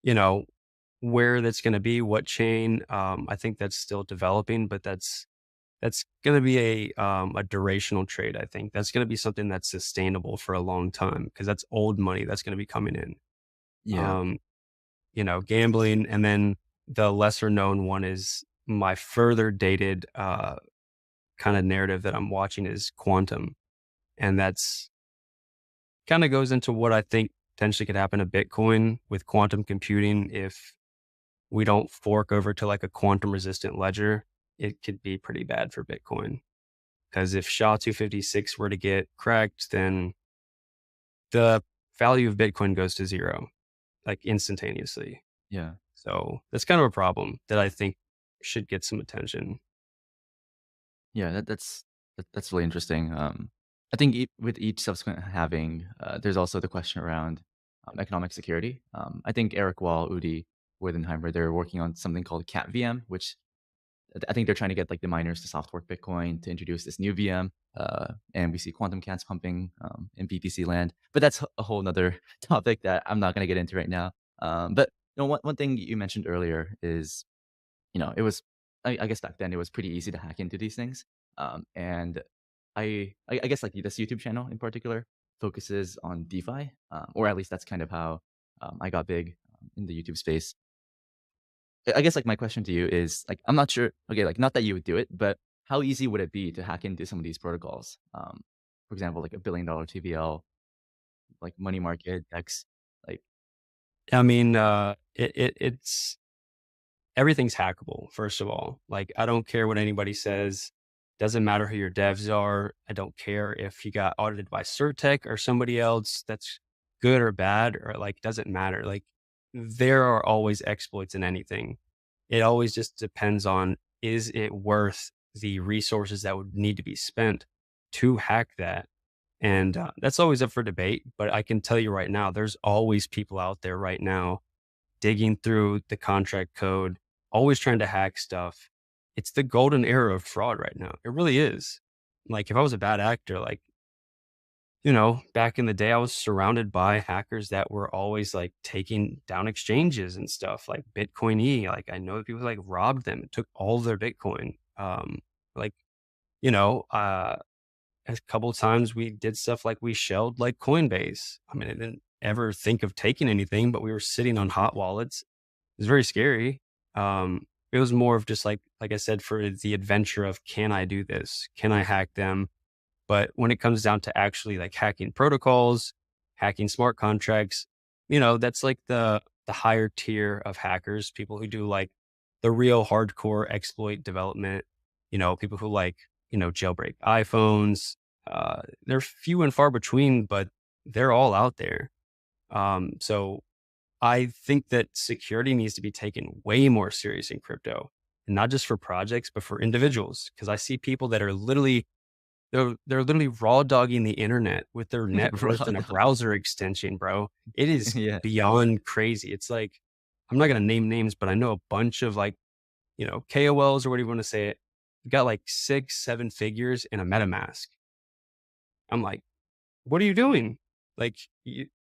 you know, where that's going to be, what chain. I think that's still developing, but that's going to be a durational trade. I think that's going to be something that's sustainable for a long time because that's old money that's going to be coming in. yeah, Um, Gambling. And then the lesser known one is my further dated kind of narrative that I'm watching is quantum. And that's kind of goes into what I think potentially could happen to Bitcoin with quantum computing. If we don't fork over to like a quantum resistant ledger, it could be pretty bad for Bitcoin. Because if SHA-256 were to get cracked, then the value of Bitcoin goes to zero, like instantaneously. yeah. So that's kind of a problem that I think should get some attention. Yeah, that's really interesting. I think with each subsequent halving, there's also the question around economic security. I think Eric Wall, Udi, Werdenheimer, they're working on something called Cat VM, which I think they're trying to get like the miners to soft fork Bitcoin to introduce this new VM. And we see quantum cats pumping in BTC land, but that's a whole nother topic that I'm not going to get into right now. But one thing you mentioned earlier is it was I guess back then it was pretty easy to hack into these things. And I guess like this YouTube channel in particular focuses on DeFi, or at least that's kind of how I got big in the YouTube space. I guess like my question to you is like I'm not sure. Okay, like not that you would do it, but how easy would it be to hack into some of these protocols? For example, like $1 billion TVL, like money market X, like I mean, it's everything's hackable, first of all. Like, I don't care what anybody says. Doesn't matter who your devs are. I don't care if you got audited by Certec or somebody else that's good or bad, or like, doesn't matter. Like, there are always exploits in anything. It always just depends on is it worth the resources that would need to be spent to hack that? And that's always up for debate. But I can tell you right now, there's always people out there right now digging through the contract code, always trying to hack stuff. It's the golden era of fraud right now. It really is. like if I was a bad actor, like, back in the day, I was surrounded by hackers that were always like taking down exchanges and stuff like Bitcoin E. Like I know that people like robbed them and took all of their Bitcoin. Like, you know, uh, a couple of times we did stuff like we shelled like Coinbase. I mean, I didn't ever think of taking anything, but we were sitting on hot wallets. It was very scary. It was more of just like I said, for the adventure of can I do this? Can I hack them? But when it comes down to actually like hacking protocols, hacking smart contracts, that's like the higher tier of hackers, people who do like the real hardcore exploit development, people who like, jailbreak iPhones. They're few and far between, but they're all out there. So I think that security needs to be taken way more serious in crypto, and not just for projects, but for individuals. Cause I see people that are literally they're literally raw dogging the internet with their net Raw worth and a dog. browser extension, bro. It is Yeah. beyond crazy. It's like, I'm not gonna name names, but I know a bunch of like, KOLs or whatever you want to say it, got like 6, 7 figures in a MetaMask. I'm like, what are you doing? Like,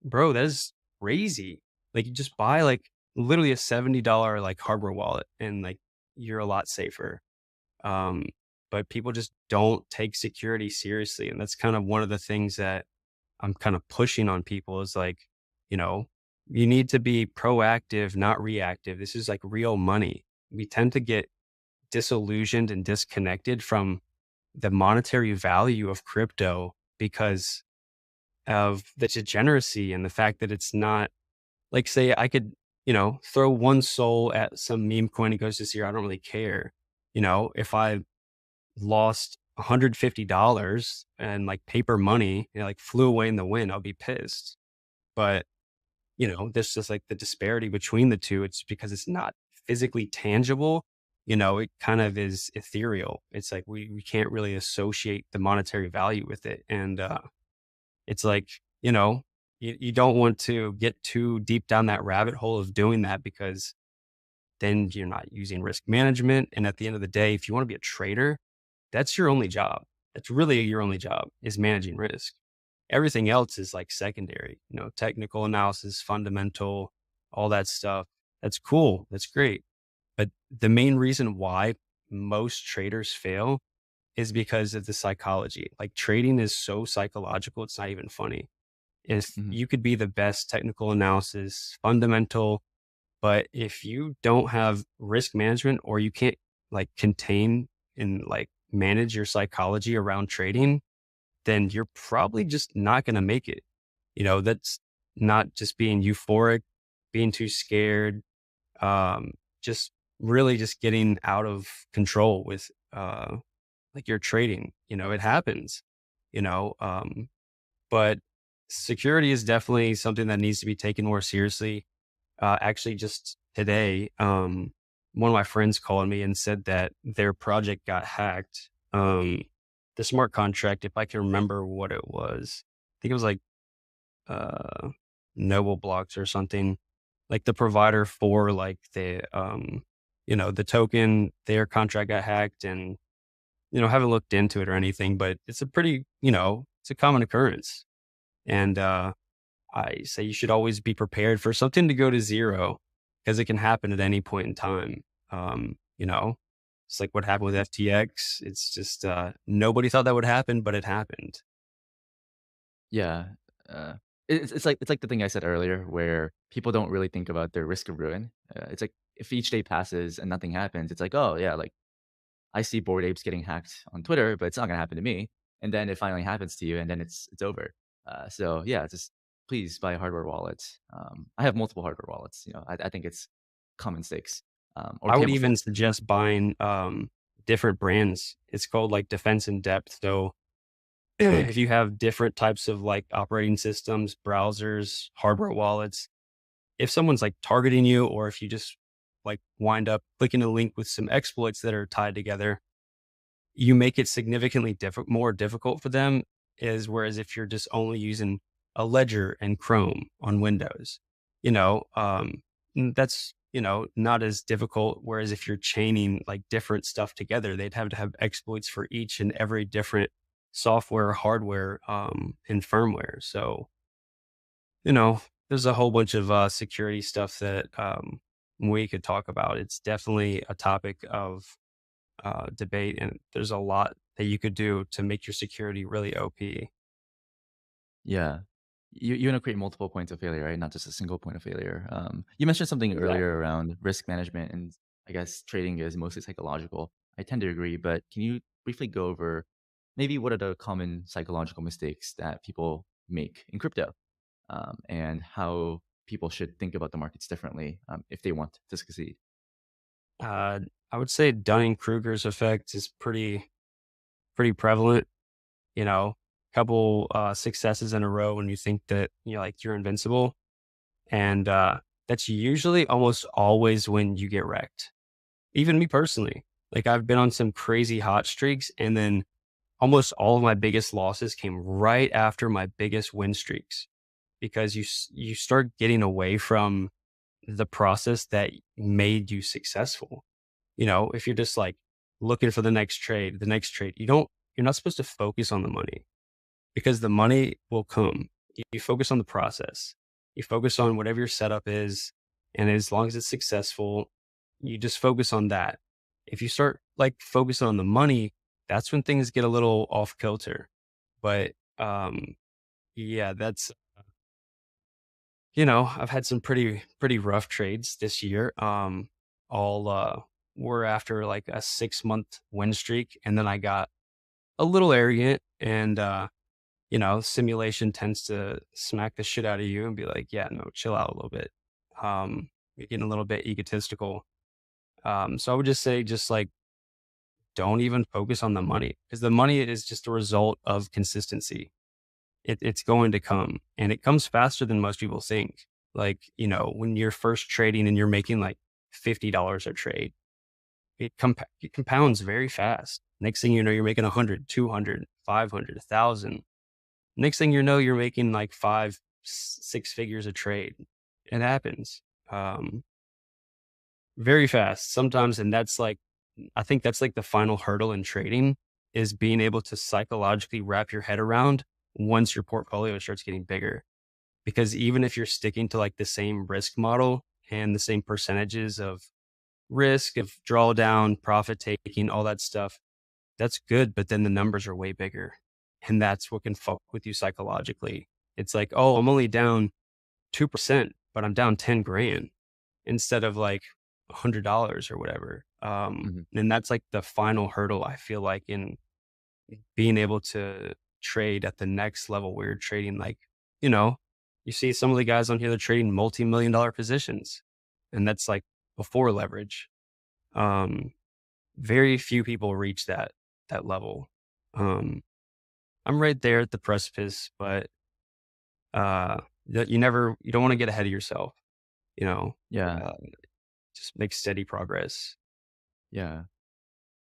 bro, that is crazy. Like, you just buy like literally a $70 like hardware wallet and like you're a lot safer. Um, but people just don't take security seriously. And that's kind of one of the things that I'm kind of pushing on people is like, you know, you need to be proactive, not reactive. This is like real money. We tend to get disillusioned and disconnected from the monetary value of crypto because of the degeneracy and the fact that it's not like, say, I could, throw one soul at some meme coin, it goes to zero. I don't really care. If I lost $150 and like paper money, like flew away in the wind, I'll be pissed. But, there's just like the disparity between the two. It's because it's not physically tangible. It kind of is ethereal. It's like we can't really associate the monetary value with it. And it's like, you know, you don't want to get too deep down that rabbit hole of doing that because then you're not using risk management. And at the end of the day, if you want to be a trader, that's your only job. That's really your only job is managing risk. Everything else is like secondary, technical analysis, fundamental, all that stuff. That's cool. That's great. But the main reason why most traders fail is because of the psychology. Like trading is so psychological, it's not even funny. If Mhm. you could be the best technical analysis, fundamental, but if you don't have risk management or you can't like contain and like manage your psychology around trading, then you're probably just not going to make it. That's not just being euphoric, being too scared, um, just really just getting out of control with like your trading. It happens, you know, um, but security is definitely something that needs to be taken more seriously. Actually, just today, one of my friends called me and said that their project got hacked. The smart contract, if I can remember what it was, I think it was like uh, Noble Blocks or something, like the provider for like the token. Their contract got hacked, and haven't looked into it or anything, but it's a pretty, it's a common occurrence, and I say you should always be prepared for something to go to zero because it can happen at any point in time. It's like what happened with FTX. It's just nobody thought that would happen, but it happened. Yeah, uh, it's like the thing I said earlier where people don't really think about their risk of ruin. It's like if each day passes and nothing happens, it's like, "Oh, yeah, like, I see Bored Apes getting hacked on Twitter, but it's not gonna happen to me." And then it finally happens to you, and then it's over. So, yeah, just please buy hardware wallets. I have multiple hardware wallets, I think it's common stakes, or I would table even stakes. suggest buying different brands. It's called like defense in depth. So if you have different types of like operating systems, browsers, hardware wallets, if someone's like targeting you, or if you just like wind up clicking a link with some exploits that are tied together, you make it significantly more difficult for them. Is whereas if you're just only using a ledger and Chrome on Windows, that's not as difficult. Whereas if you're chaining like different stuff together, they'd have to have exploits for each and every different software, hardware, and firmware. So, you know, there's a whole bunch of security stuff that we could talk about. It's definitely a topic of debate, and there's a lot that you could do to make your security really OP. Yeah. You wanna create multiple points of failure, right? Not just a single point of failure. You mentioned something earlier Exactly. around risk management, and I guess trading is mostly psychological. I tend to agree, but can you briefly go over maybe what are the common psychological mistakes that people make in crypto, and how people should think about the markets differently, if they want to succeed? Uh, I would say Dunning-Kruger's effect is pretty prevalent. You know, couple successes in a row when you think that like you're invincible, and that's usually almost always when you get wrecked. Even me personally, like I've been on some crazy hot streaks, and then almost all of my biggest losses came right after my biggest win streaks because you start getting away from the process that made you successful. If you're just like looking for the next trade, you're not supposed to focus on the money because the money will come. You focus on the process. You focus on whatever your setup is, and as long as it's successful, you just focus on that. If you start like focusing on the money, that's when things get a little off kilter. But yeah, that's I've had some pretty rough trades this year. All were after like a 6 month win streak, and then I got a little arrogant, and simulation tends to smack the shit out of you and be like, yeah, no, chill out a little bit. You're getting a little bit egotistical. So I would just say, just like, don't even focus on the money because the money is just a result of consistency. It's going to come, and it comes faster than most people think. Like, when you're first trading and you're making like $50 a trade, it compounds very fast. Next thing you know, you're making 100, 200, 500, 1,000. Next thing you know, you're making like six figures a trade. It happens very fast sometimes. And I think that's like the final hurdle in trading is being able to psychologically wrap your head around once your portfolio starts getting bigger. Because even if you're sticking to like the same risk model and the same percentages of risk, of drawdown, profit taking, all that stuff, that's good. But then the numbers are way bigger. And that's what can fuck with you psychologically. It's like, oh, I'm only down 2%, but I'm down 10 grand instead of like $100 or whatever. Mhm. And that's like the final hurdle, I feel like, in being able to trade at the next level where you're trading like, you know, you see some of the guys on here, they're trading multi-million-dollar positions. And that's like before leverage. Um, Very few people reach that level. Um, I'm right there at the precipice, but uh, you don't want to get ahead of yourself. You know, Yeah, uh, just make steady progress. yeah.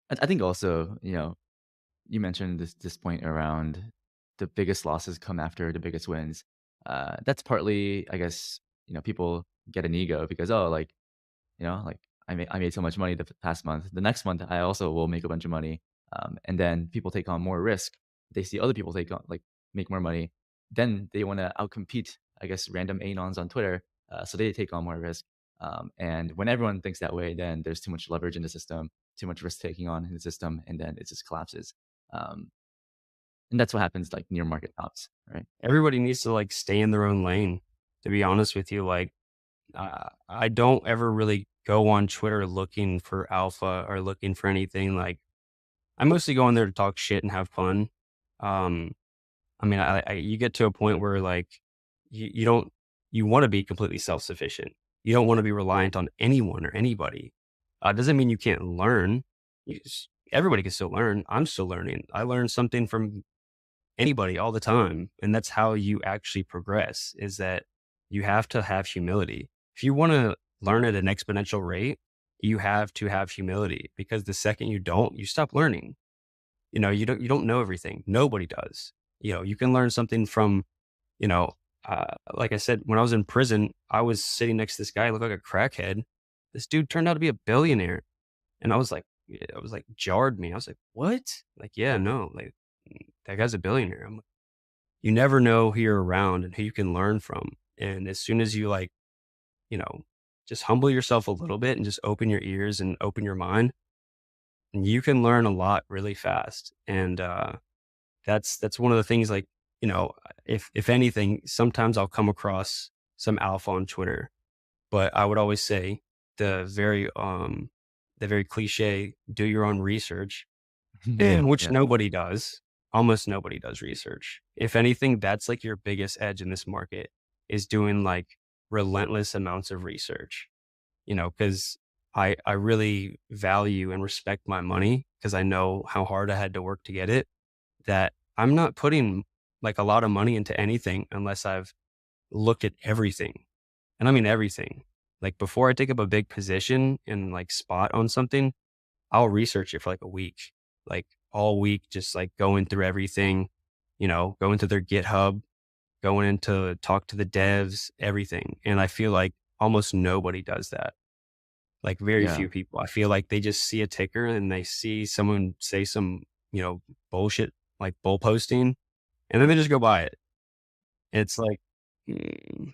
I think also, you mentioned this point around the biggest losses come after the biggest wins. That's partly, I guess, people get an ego because, oh, like, like I made so much money the past month. The next month, I also will make a bunch of money. And then people take on more risk. They see other people take on like make more money. Then they want to outcompete, I guess, random anons on Twitter. So they take on more risk. And when everyone thinks that way, then there's too much leverage in the system, too much risk taking on in the system, and then it just collapses. Um, and that's what happens like near market tops, right? Everybody needs to like stay in their own lane. To be honest with you, like I don't ever really go on Twitter looking for alpha or looking for anything. Like I mostly go on there to talk shit and have fun. Um, I mean, you get to a point where like you don't you want to be completely self sufficient. You don't want to be reliant on anyone or anybody. Doesn't mean you can't learn. Everybody can still learn. I'm still learning. I learn something from anybody all the time, and that's how you actually progress. Is that you have to have humility. If you want to learn at an exponential rate, you have to have humility because the second you don't, you stop learning. You don't know everything. Nobody does. You can learn something from, like I said, when I was in prison, I was sitting next to this guy who looked like a crackhead. This dude turned out to be a billionaire. And I was like, jarred me. I was like, what? Like, yeah, no, like, that guy's a billionaire. I'm like, you never know who you're around and who you can learn from. And as soon as you like, you know, just humble yourself a little bit and just open your ears and open your mind, and you can learn a lot really fast. And that's one of the things like, if anything, sometimes I'll come across some alpha on Twitter, but I would always say the very the very cliche, do your own research, Yeah, and which yeah, nobody does. Almost nobody does research. If anything, that's like your biggest edge in this market is doing like relentless amounts of research, because I really value and respect my money because I know how hard I had to work to get it, that I'm not putting like a lot of money into anything unless I've looked at everything. And I mean everything. Like before I take up a big position and like spot on something, I'll research it for like a week, like all week, just like going through everything, going to their GitHub, going into talk to the devs, everything. And I feel like almost nobody does that. Like very yeah. few people. I feel like they just see a ticker and they see someone say some, bullshit like bull posting, and then they just go buy it. It's like, mm,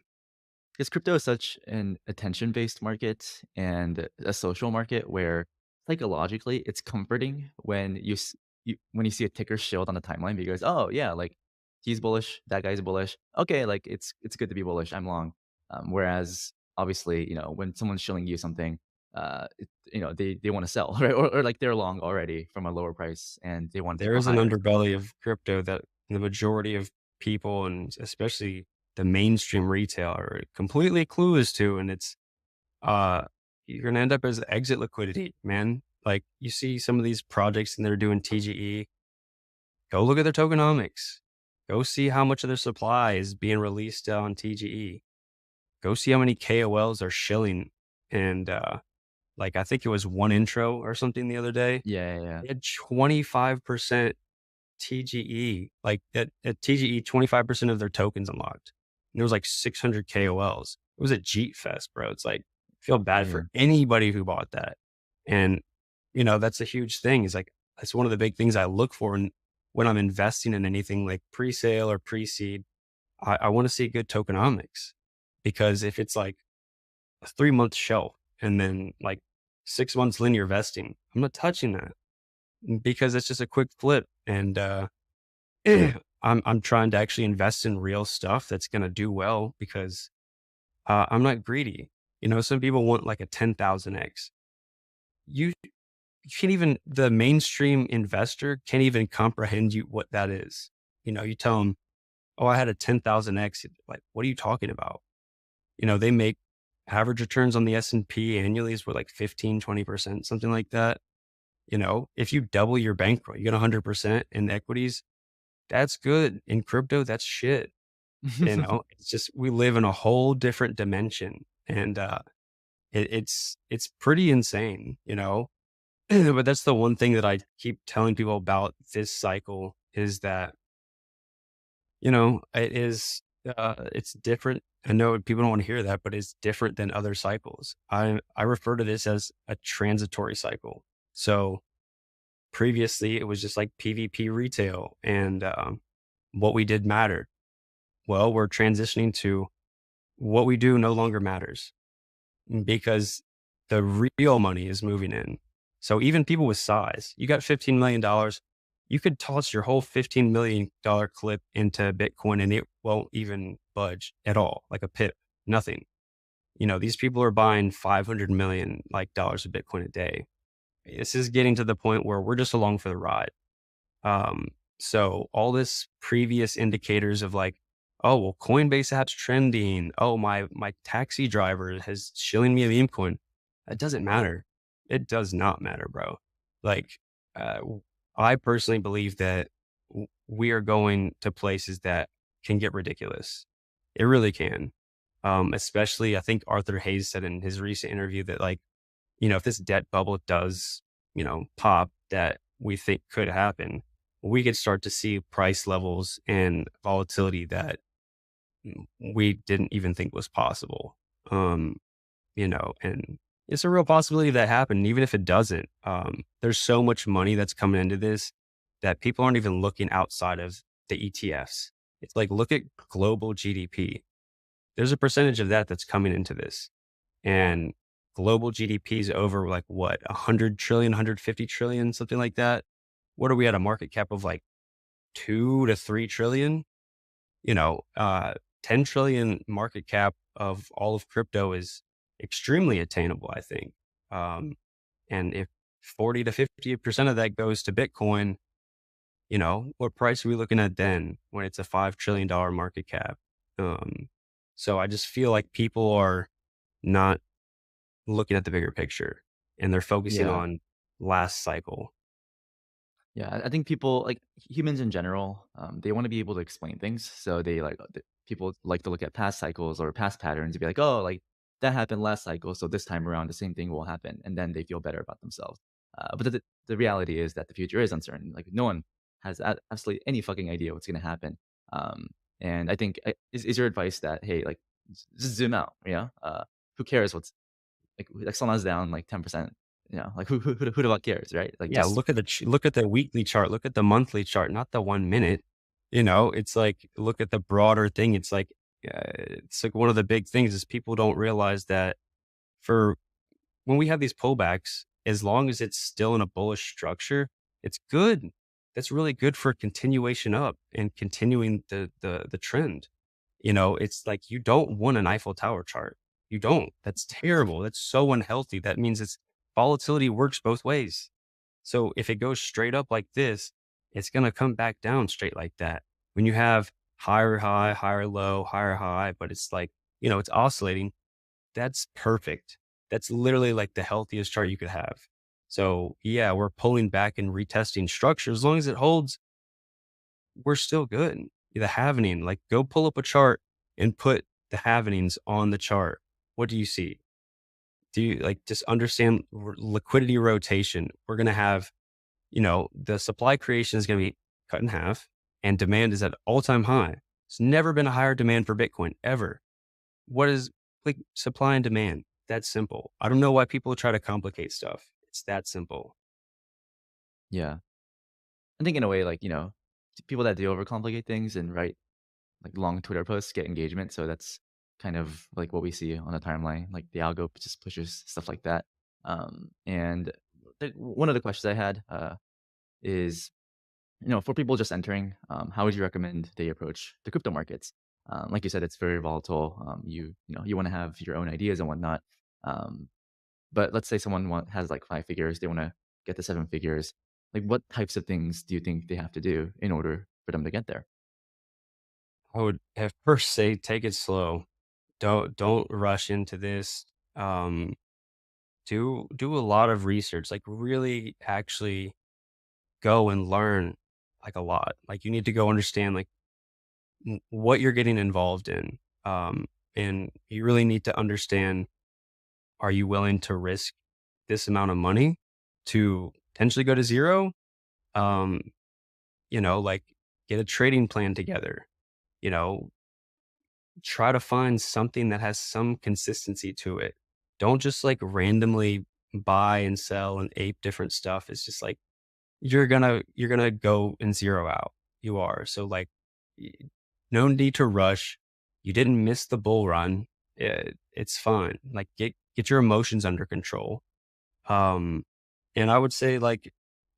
Because crypto is such an attention-based market and a social market where psychologically it's comforting when when you see a ticker shield on the timeline because, "Oh, yeah, like, he's bullish, that guy's bullish. Okay, like, it's good to be bullish, I'm long." Whereas, obviously, when someone's showing you something, they wanna sell, right? Or, like, they're long already from a lower price, and they want to there go is an higher. underbelly of crypto that the majority of people, and especially the mainstream retail, are completely clueless to. And it's, uh, you're going to end up as exit liquidity, man. Like you see some of these projects and they're doing TGE. Go look at their tokenomics. Go see how much of their supply is being released on TGE. Go see how many KOLs are shilling. And like I think it was one intro or something the other day. Yeah, yeah, yeah. They had 25% TGE. Like at TGE, 25% of their tokens unlocked. And there was like 600 KOLs. It was a Jeet Fest, bro. It's like, I feel bad Yeah. for anybody who bought that. And, that's a huge thing. Is like, that's one of the big things I look for. And when I'm investing in anything like pre-sale or pre-seed, I want to see good tokenomics, because if it's like a 3 month shelf and then like 6 months linear vesting, I'm not touching that because it's just a quick flip. And, I'm trying to actually invest in real stuff that's gonna do well because, I'm not greedy. Some people want like a 10,000x. You can't even the mainstream investor can't even comprehend what that is. You tell them, "Oh, I had a 10,000x." Like, what are you talking about? They make average returns on the S&P annually is what, like 15, 20%, something like that. If you double your bankroll, you get 100% in equities. That's good. In crypto, that's shit. It's just we live in a whole different dimension, and it's pretty insane. But that's the one thing that I keep telling people about this cycle is that it's different. I know people don't want to hear that, but it's different than other cycles. I refer to this as a transitory cycle. So previously, it was just like PvP retail, and what we did mattered. Well, we're transitioning to what we do no longer matters because the real money is moving in. So even people with size, you got $15 million, you could toss your whole $15 million clip into Bitcoin and it won't even budge at all, like a pip, nothing. These people are buying 500 million like dollars of Bitcoin a day. This is getting to the point where we're just along for the ride. Um, so all this previous indicators of like, oh, well, Coinbase app's trending. Oh, my taxi driver has shilling me a meme coin. That doesn't matter. It does not matter, bro. Like, I personally believe that we are going to places that can get ridiculous. It really can. Especially, I think Arthur Hayes said in his recent interview that like, if this debt bubble does, pop, that we think could happen, we could start to see price levels and volatility that we didn't even think was possible. And it's a real possibility that happened. Even if it doesn't, there's so much money that's coming into this. that people aren't even looking outside of the ETFs. It's like, look at global GDP. There's a percentage of that that's coming into this. And global GDP is over like what, 100 trillion, 150 trillion, something like that. What are we at, a market cap of like 2 to 3 trillion? You know, 10 trillion market cap of all of crypto is extremely attainable, I think. Um, and if 40 to 50% of that goes to Bitcoin, you know, what price are we looking at then when it's a $5 trillion market cap? Um, so I just feel like people are not looking at the bigger picture and they're focusing Yeah. on last cycle. Yeah, I think people like humans in general, they want to be able to explain things. So they like people like to look at past cycles or past patterns and be like, oh, like that happened last cycle, so this time around the same thing will happen, and then they feel better about themselves. But the reality is that the future is uncertain. Like no one has absolutely any fucking idea what's going to happen. Um, and I think is your advice that hey, like just zoom out, you know? Who cares what's like Solana's down like 10%, you know? Like who the fuck cares, right? Like Yeah, just look at the weekly chart, look at the monthly chart, not the 1 minute. You know, it's like look at the broader thing. It's like one of the big things is people don't realize that for when we have these pullbacks, as long as it's still in a bullish structure, it's good. That's really good for continuation up and continuing the trend. You know, it's like you don't want an Eiffel Tower chart. You don't. That's terrible. That's so unhealthy. That means it's volatility works both ways. So if it goes straight up like this, it's going to come back down straight like that. When you have higher high, higher low, higher high, but it's like, you know, it's oscillating, that's perfect. That's literally like the healthiest chart you could have. So yeah, we're pulling back and retesting structure. As long as it holds, we're still good. The halvening, like go pull up a chart and put the halvenings on the chart. What do you see? Do you like just understand liquidity rotation? We're going to have, you know, the supply creation is going to be cut in half and demand is at all time high. It's never been a higher demand for Bitcoin ever. What is like supply and demand? That's simple. I don't know why people try to complicate stuff. It's that simple. yeah. I think in a way, like, you know, people that do overcomplicate things and write like long Twitter posts get engagement. So that's kind of like what we see on the timeline. Like the algo just pushes stuff like that. And one of the questions I had is, you know, for people just entering, how would you recommend they approach the crypto markets? Like you said, it's very volatile. You know, you want to have your own ideas and whatnot. Um, but let's say someone has like 5 figures, they want to get to 7 figures. Like, what types of things do you think they have to do in order for them to get there? I would at first say take it slow. Don't rush into this. Um, do a lot of research. Like really actually go and learn like a lot. Like you need to go understand like what you're getting involved in. And you really need to understand, are you willing to risk this amount of money to potentially go to zero? Um, you know, like get a trading plan together, you know, try to find something that has some consistency to it. Don't just like randomly buy and sell and ape different stuff. It's just like you're gonna go and zero out. You are. So like y- no need to rush. You didn't miss the bull run. It's fine. Like get your emotions under control. Um, and I would say like,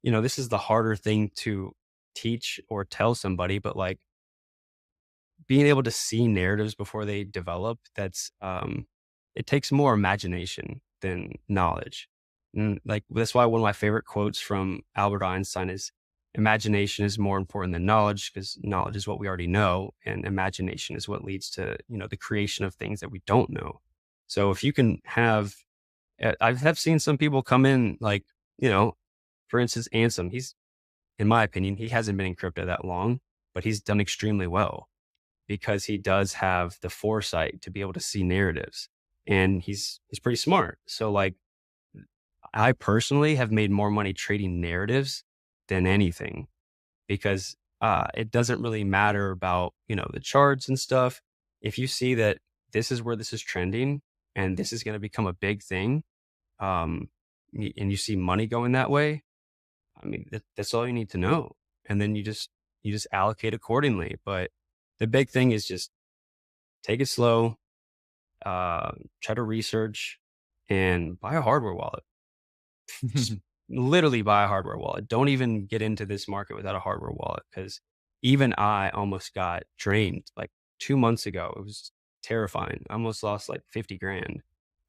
you know, this is the harder thing to teach or tell somebody, but like being able to see narratives before they develop, it takes more imagination than knowledge. And like that's why one of my favorite quotes from Albert Einstein is imagination is more important than knowledge because knowledge is what we already know and imagination is what leads to, you know, the creation of things that we don't know. So if you can have I have seen some people come in like, you know, for instance, Ansem, he's in my opinion, he hasn't been in crypto that long, but he's done extremely well because he does have the foresight to be able to see narratives and he's pretty smart. So like I personally have made more money trading narratives than anything because it doesn't really matter about, you know, the charts and stuff. If you see that this is where this is trending and this is going to become a big thing, and you see money going that way, I mean, that's all you need to know. and then you just allocate accordingly. But the big thing is just take it slow, try to research, and buy a hardware wallet. Just literally buy a hardware wallet. Don't even get into this market without a hardware wallet, because even I almost got drained like 2 months ago. It was terrifying. I almost lost like 50 grand,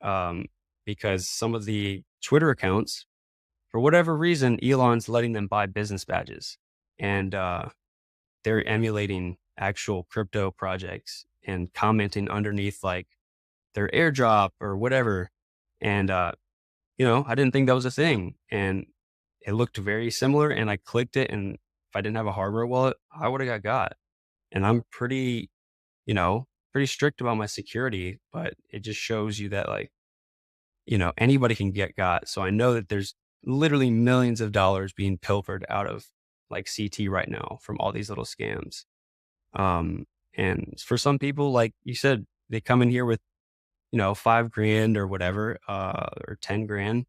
um, because some of the Twitter accounts, for whatever reason, Elon's letting them buy business badges, and they're emulating actual crypto projects and commenting underneath like their airdrop or whatever. And I didn't think that was a thing. And it looked very similar. And I clicked it. And if I didn't have a hardware wallet, I would have got. And I'm pretty, pretty strict about my security, but it just shows you that like, anybody can get got. So I know that there's literally millions of dollars being pilfered out of like CT right now from all these little scams. Um, and for some people, like you said, they come in here with, 5 grand or whatever, or 10 grand,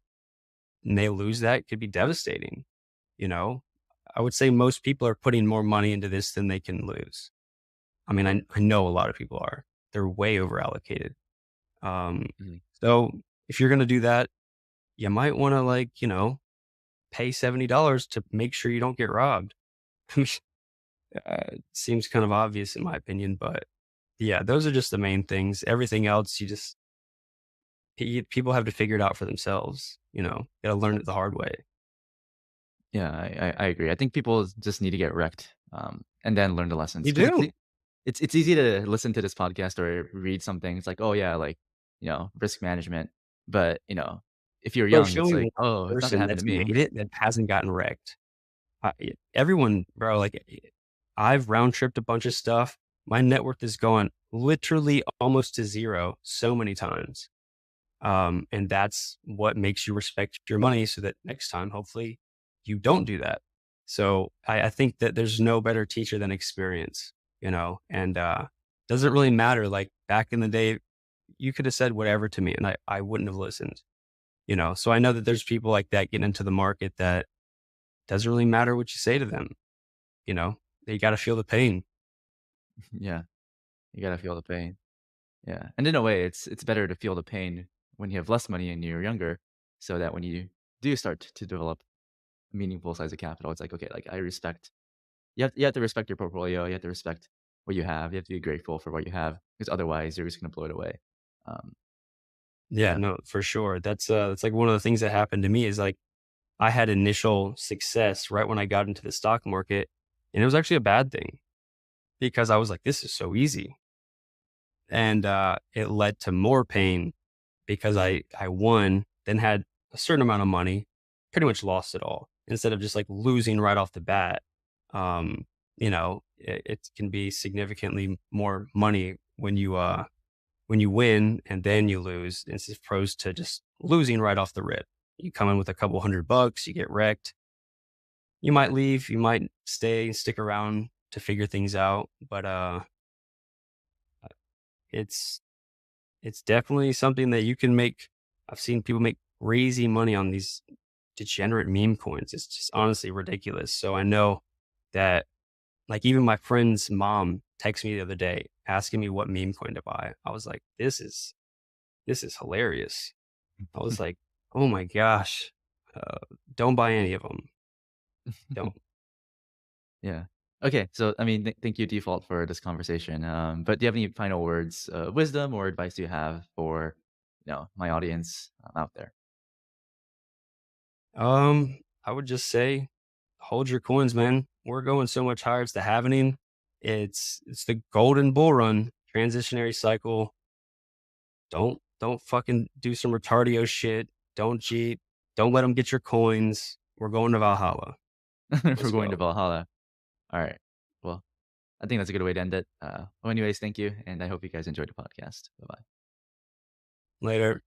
and they lose that. It could be devastating. You know, I would say most people are putting more money into this than they can lose. I mean, I know a lot of people are. They're way over allocated. Um, Mhm. so if you're going to do that, you might want to pay $70 to make sure you don't get robbed. Seems kind of obvious in my opinion, but yeah, those are just the main things. Everything else, people have to figure it out for themselves. Got to learn it the hard way. Yeah, I agree. I think people just need to get wrecked, and then learn the lessons You because do. it's easy to listen to this podcast or read something. It's like, oh yeah, like risk management. But if you're Bro, young, show it's me like, one oh, it's not gonna person happen to that's me. made it that hasn't gotten wrecked. Everyone, bro, like I've round tripped a bunch of stuff. My net worth is going literally almost to zero so many times. And that's what makes you respect your money so that next time, hopefully, you don't do that. So I think that there's no better teacher than experience, and doesn't really matter. Like back in the day, you could have said whatever to me and I wouldn't have listened. So I know that there's people like that getting into the market that doesn't really matter what you say to them, you know, they got to feel the pain. Yeah, you gotta feel the pain. Yeah, and in a way, it's better to feel the pain when you have less money and you're younger, so that when you do start to develop a meaningful size of capital, it's like, okay, like I respect. You have to respect your portfolio. You have to respect what you have. You have to be grateful for what you have, because otherwise you're just gonna blow it away. Um, Yeah, yeah. no, for sure. That's like one of the things that happened to me is like I had initial success right when I got into the stock market. And it was actually a bad thing because I was like, this is so easy. And it led to more pain because I won, then had a certain amount of money, pretty much lost it all instead of just like losing right off the bat. It can be significantly more money when you win and then you lose, as opposed to just losing right off the rip. You come in with a couple $100, you get wrecked. You might leave, you might stick around to figure things out, but it's it's definitely something that you can make. I've seen people make crazy money on these degenerate meme coins. It's just honestly ridiculous. So I know that like even my friend's mom texted me the other day asking me what meme coin to buy. I was like, this is hilarious. I was like, oh my gosh, don't buy any of them. Don't. Yeah. Okay, so, I mean, thank you, Default, for this conversation, but do you have any final words, wisdom or advice you have for, my audience, out there? I would just say, hold your coins, man. We're going so much higher. It's the happening. It's the golden bull run, transitionary cycle. Don't fucking do some retardio shit. Don't cheat. Don't let them get your coins. We're going to Valhalla. For Let's going to go. Valhalla. Alright. Well, I think that's a good way to end it. Well, anyways, thank you, and I hope you guys enjoyed the podcast. Bye-bye. Later.